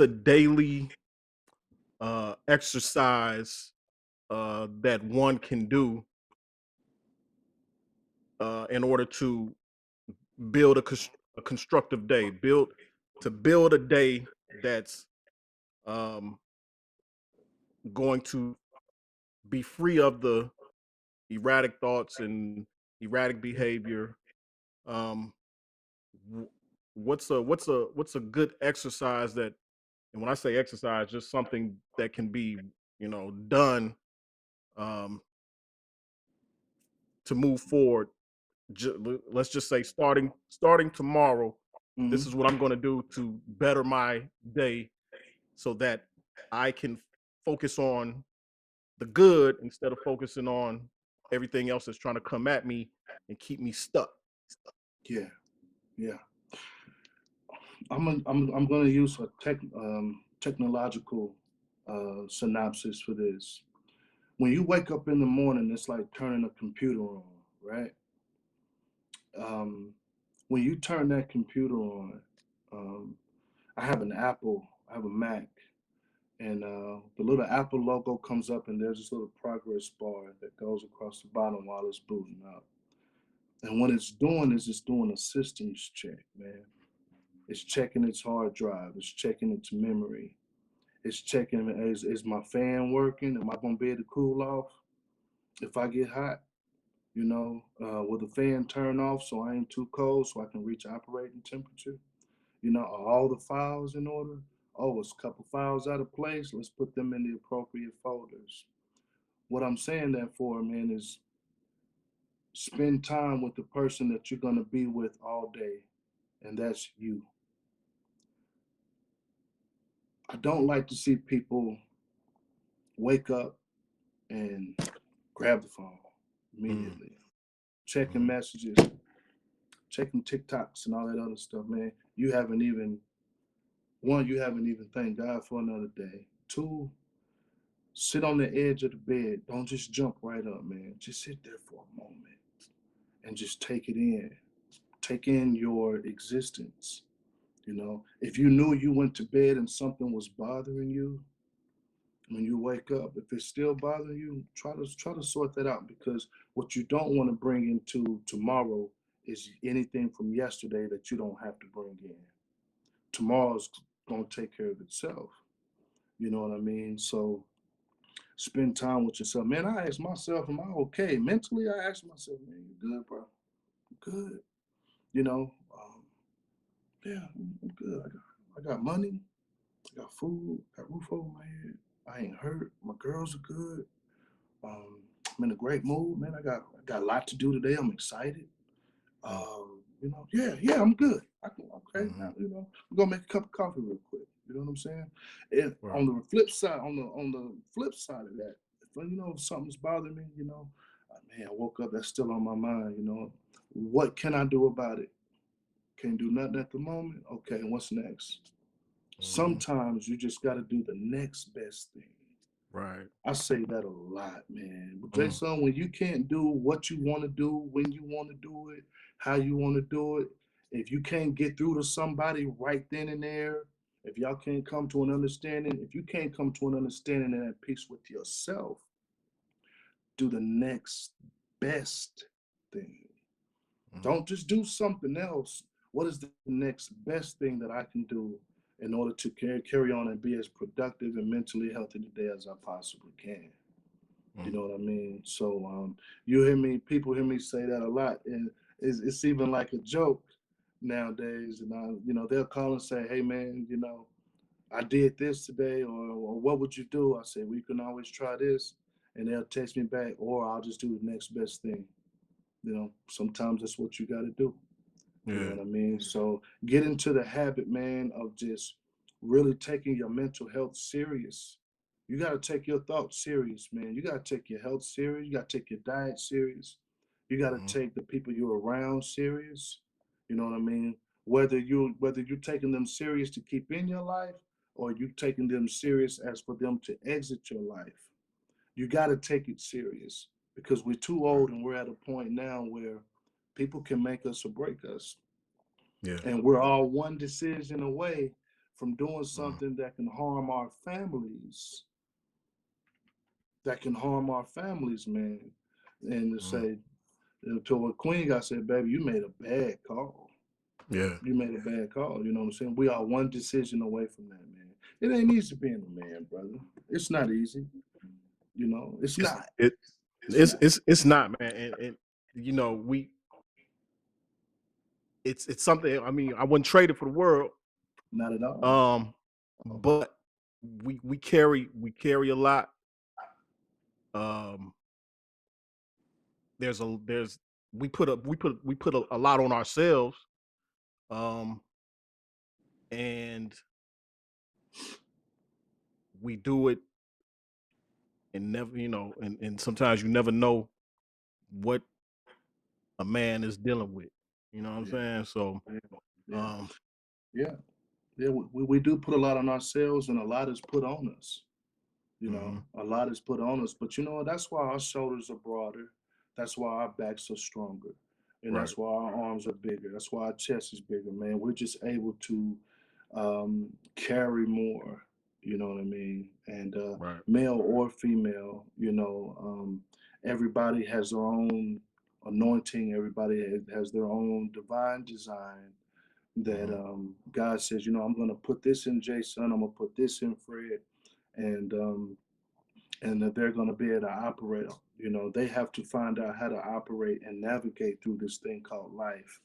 a daily exercise that one can do in order to build a constructive day, build a day that's um, going to be free of the erratic thoughts and erratic behavior. Um, wh- what's a good exercise that, and when I say exercise, just something that can be done um, to move forward. Let's just say starting tomorrow, this is mhm. what I'm going to do to better my day so that I can focus on the good instead of focusing on everything else that's trying to come at me and keep me stuck. Yeah, yeah. I'm going to use a technological synopsis for this. When you wake up in the morning, it's like turning a computer on, right? Um, when you turn that computer on, um, I have an Apple, I have a Mac, and the little Apple logo comes up, and there's this little progress bar that goes across the bottom while it's booting up. And what it's doing is it's doing a systems check, man. It's checking its hard drive. It's checking its memory. It's checking, is my fan working? Am I gonna be able to cool off if I get hot? Will the fan turn off so I ain't too cold so I can reach operating temperature? Are all the files in order? Oh, it's a couple files out of place. Let's put them in the appropriate folders. What I'm saying that for, man, is spend time with the person that you're gonna be with all day, and that's you. I don't like to see people wake up and grab the phone immediately, checking messages, checking TikToks and all that other stuff, man. You haven't even thanked God for another day. Two, sit on the edge of the bed. Don't just jump right up, man. Just sit there for a moment and just take it in. Take in your existence. If you knew you went to bed and something was bothering you, when you wake up, if it's still bothering you, try to sort that out, because what you don't want to bring into tomorrow is anything from yesterday that you don't have to bring in. Tomorrow's gonna take care of itself. You know what I mean? So spend time with yourself. Man, I ask myself, am I okay? Mentally, I ask myself, man, you good, bro? I'm good. You know, um, yeah, I'm good. I got money, I got food, got roof over my head. I ain't hurt. My girls are good. I'm in a great mood, man. I got a lot to do today. I'm excited. Yeah, I'm good. Okay, now, I'm gonna make a cup of coffee real quick. You know what I'm saying? And Right. on the flip side, on the flip side of that, if something's bothering me, man, I woke up, that's still on my mind. What can I do about it? Can't do nothing at the moment. Okay, what's next? Sometimes you just got to do the next best thing. Right. I say that a lot, man. But Mm. Jason, when you can't do what you want to do, when you want to do it, how you want to do it, if you can't get through to somebody right then and there, if y'all can't come to an understanding, if you can't come to an understanding and at peace with yourself, do the next best thing. Don't just do something else. What is the next best thing that I can do in order to carry on and be as productive and mentally healthy today as I possibly can? You know what I mean? So people hear me say that a lot, and it's even like a joke nowadays. And they'll call and say, "Hey, man, I did this today," or "What would you do?" I say, "We can always try this," and they'll text me back, or I'll just do the next best thing. Sometimes that's what you got to do. You know Yeah. what I mean? So get into the habit, man, of just really taking your mental health serious. You got to take your thoughts serious, man. You got to take your health serious. You got to take your diet serious. You got to take the people you're around serious. You know what I mean? Whether you're taking them serious to keep in your life, or you taking them serious as for them to exit your life, you got to take it serious, because we're too Right. old and we're at a point now where people can make us or break us. Yeah. And we're all one decision away from doing Mm. something that can harm our families, man. And to Mm. say, to what Queen got said, baby, you made a bad call. Yeah. You made a bad call. You know what I'm saying? We are one decision away from that, man. It ain't easy being a man, brother. It's not easy. It's It's not. it It's not. it's not, man. And we it's something. I mean, I wouldn't trade it for the world. Not at all. Um, but we carry a lot. Um, there's we put a lot on ourselves. Um, and we do it and never, and sometimes you never know what a man is dealing with. You know what I'm Yeah. saying? So, Yeah. um, Yeah. Yeah. We do put a lot on ourselves, and a lot is put on us. mhm, A lot is put on us. But that's why our shoulders are broader. That's why our backs are stronger. And right. that's why our arms are bigger. That's why our chest is bigger, man. We're just able to carry more. You know what I mean? And Right. male or female, everybody has their own anointing. Everybody has their own divine design that Mhm. God says, I'm going to put this in JaeSun. I'm going to put this in Fred, and that they're going to be able to operate. They have to find out how to operate and navigate through this thing called life,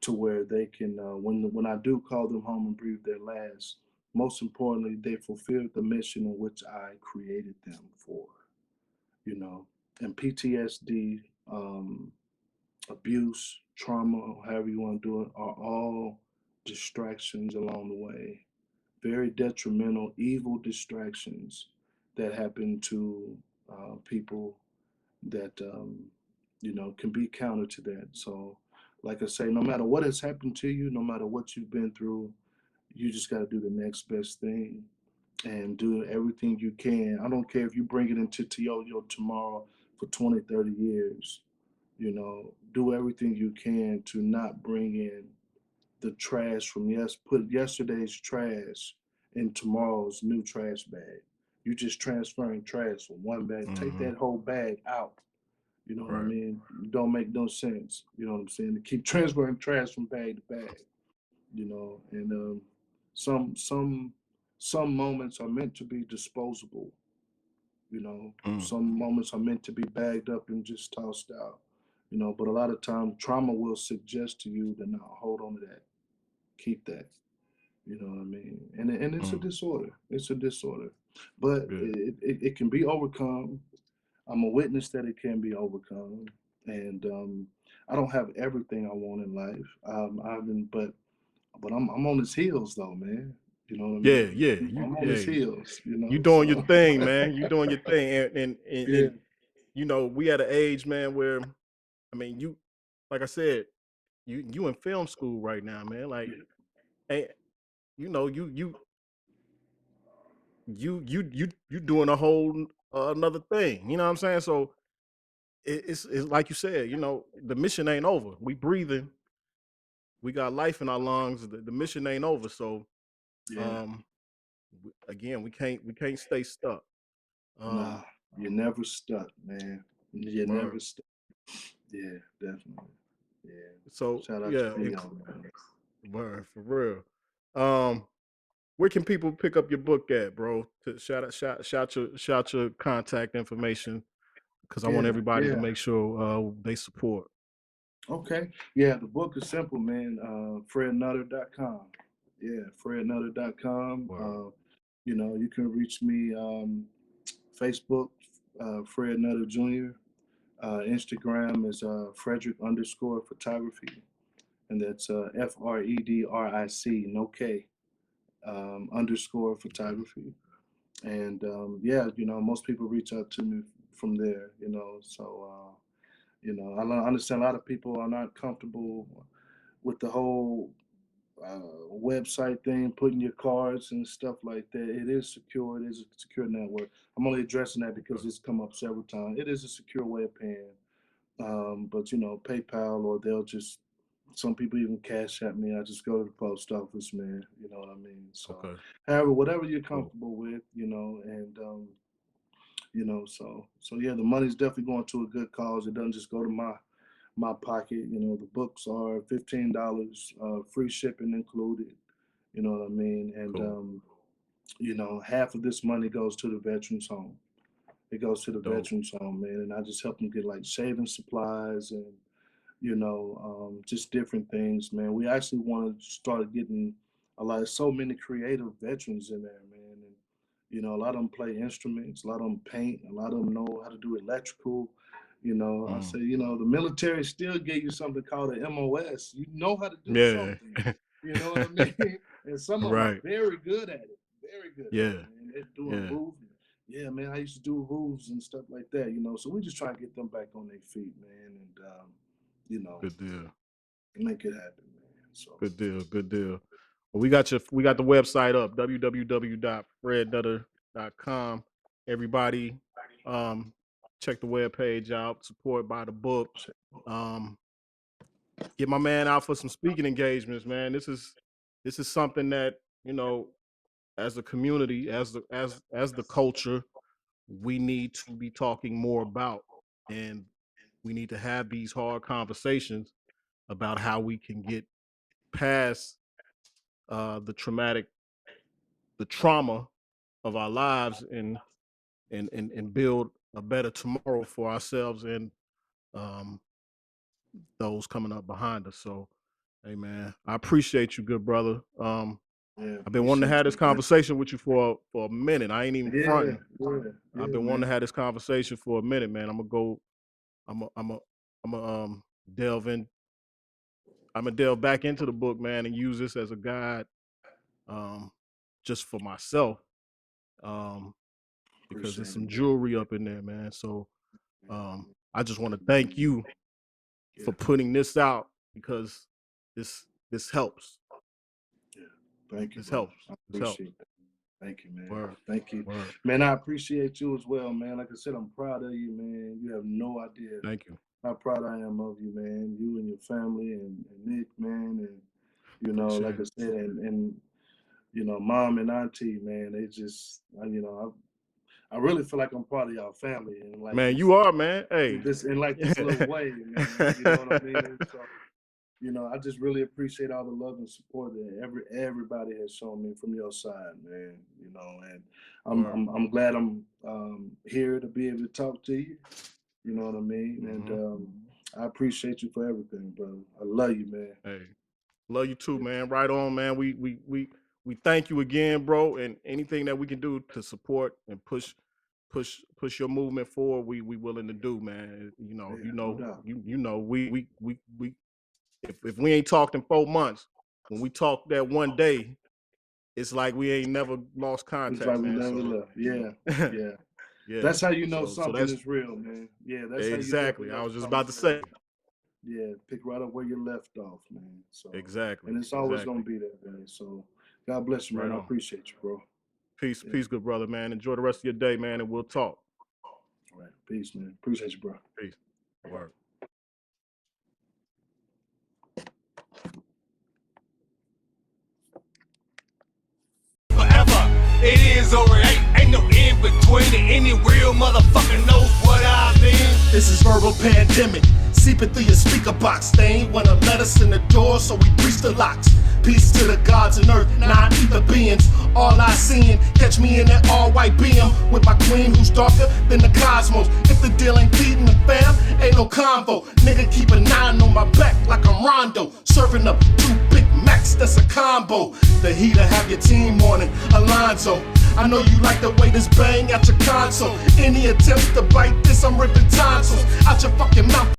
to where they can, when I do call them home and breathe their last, most importantly, they fulfilled the mission in which I created them for. You know, and PTSD, abuse, trauma, however you want to do it, are all distractions along the way. Very detrimental, evil distractions that happen to people that can be counter to that. So, like I say, no matter what has happened to you, no matter what you've been through, you just got to do the next best thing and do everything you can. I don't care if you bring it into Yo tomorrow for 20, 30 years. Do everything you can to not bring in the trash from put yesterday's trash in tomorrow's new trash bag. You just transferring trash from one bag. Take Mhm. that whole bag out. You know what I Right. mean? Don't make no sense. You know what I'm saying? To keep transferring trash from bag to bag. And some some some moments are meant to be disposable. Mm. Some moments are meant to be bagged up and just tossed out. But a lot of times trauma will suggest to you to now hold on to that, keep that. You know what I mean? And it's a Mm. disorder. It's a disorder, but Yeah. it can be overcome. I'm a witness that it can be overcome, and I don't have everything I want in life. I've been, but I'm on his heels though, man. You know what I Yeah. mean? Yeah. I'm on his Yeah. heels. You doing your So thing, man. You doing your thing, yeah, and we at an age, man, where I mean, like I said, you in film school right now, man. Like, yeah, and you know, you doing a whole another thing. You know what I'm saying? So it's like you said. The mission ain't over. We breathing. We got life in our lungs. The mission ain't over. So yeah. um, again, we can't stay stuck. Nah, Um, you're never stuck, man. You're word. never stuck. Yeah, definitely. Yeah. So Shout out to yeah, Theo, man. word for real. Um, where can people pick up your book at, bro? To shout your contact information because I want Yeah, everybody to yeah. make sure they support. Okay. Yeah, the book is simple, man. FredNutter.com. Yeah, FredNutter.com. Word. You can reach me Facebook, Fred Nutter Jr. Instagram is Frederick underscore photography. And that's FREDRIC, no K, underscore Okay. photography. And yeah, most people reach out to me from there, so I understand a lot of people are not comfortable with the whole website thing, putting your cards and stuff like that. It is secure. It is a secure network. I'm only addressing that because Okay. it's come up several times. It is a secure way of paying. But PayPal, or they'll just, some people even cash at me. I just go to the post office, man. You know what I mean? So, Okay. however, whatever you're Cool. comfortable with, and so yeah, the money's definitely going to a good cause. It doesn't just go to my pocket. The books are $15, free shipping included. You know what I mean? And Cool. half of this money goes to the veterans home. It goes to the Dope. veterans home, man. And I just help them get like shaving supplies and just different things, man. We actually want to start getting so many creative veterans in there, man. And a lot of them play instruments, a lot of them paint, a lot of them know how to do electrical. I Mm. say, the military still gave you something called an MOS. You know how to do Yeah. something. You know what I mean? And some of them are Right. very good at it. Very good at it, Yeah. man. They're doing Yeah. roofs. Yeah, man. I used to do roofs and stuff like that. So we just try to get them back on their feet, man. And you know, Good deal. make it happen, man. So Good deal. Good deal. Well, we got the website up, www.frednutter.com. Everybody, um, check the webpage out, support by the book. Um, get my man out for some speaking engagements, man. This is something that you know, as a community, as the culture, we need to be talking more about, and we need to have these hard conversations about how we can get past the trauma of our lives, and build a better tomorrow for ourselves and um, those coming up behind us. So, hey man, I appreciate you, good brother. Yeah, I've been wanting to appreciate have this you, man. conversation with you for a minute. I ain't even Yeah, fronting. yeah, I've yeah, been wanting to man. have this conversation for a minute, man. I'm gonna go. I'm gonna delve in. I'm gonna delve back into the book, man, and use this as a guide, um, just for myself, um, because there's Appreciate some it, man. jewelry up in there, man. So I just want to thank you Yeah, for putting this out, because this helps. yeah. Thank you, This brother. helps. I This helps. appreciate that. Thank you, man. Word. Thank you. Word. Man, I appreciate you as well, man. Like I said, I'm proud of you, man. You have no idea Thank you. how proud I am of you, man. You and your family and Nick, man. And, like Appreciate I it. said, and mom and auntie, man, they just, I really feel like I'm part of y'all family. And like Man, you are, man. Hey. this in like this little way, man. You know what I mean? So, I just really appreciate all the love and support that everybody has shown me from your side, man. And I'm glad I'm here to be able to talk to you. You know what I mean? Mm-hmm. And I appreciate you for everything, brother. I love you, man. Hey, love you too, man. Right on, man. We thank you again, bro. And anything that we can do to support and push your movement forward, we willing to do, man. Yeah, no doubt. We if we ain't talked in 4 months, when we talk that one day, it's like we ain't never lost It's contact, like we man. never So left. Yeah, yeah. yeah. That's how you know So something that's is real, man. Yeah, that's how you exactly. definitely I know was just about to something's real. say. Yeah, pick right up where you left off, man. So, Exactly. and it's always Exactly. gonna be that way. So, God bless you, Right man. I on. appreciate you, bro. Peace, Yeah. peace, good brother, man. Enjoy the rest of your day, man, and we'll talk. All right, peace, man. Appreciate you, bro. Peace. Word. Forever. It is or it ain't no in between. And any real motherfucker knows what I mean. This is verbal pandemic, seeping through your speaker box. They ain't wanna let us in the door, so we breach the locks. Peace to the gods and earth, non-ether beings. All I seen, catch me in that all-white BM with my queen who's darker than the cosmos. If the deal ain't feeding the fam, ain't no convo. Nigga keep a 9 on my back like I'm Rondo, serving up 2 Big Macs, that's a combo. The heater have your team on it, Alonzo. I know you like the way this bang at your console. Any attempts to bite this, I'm ripping tonsils out your fucking mouth.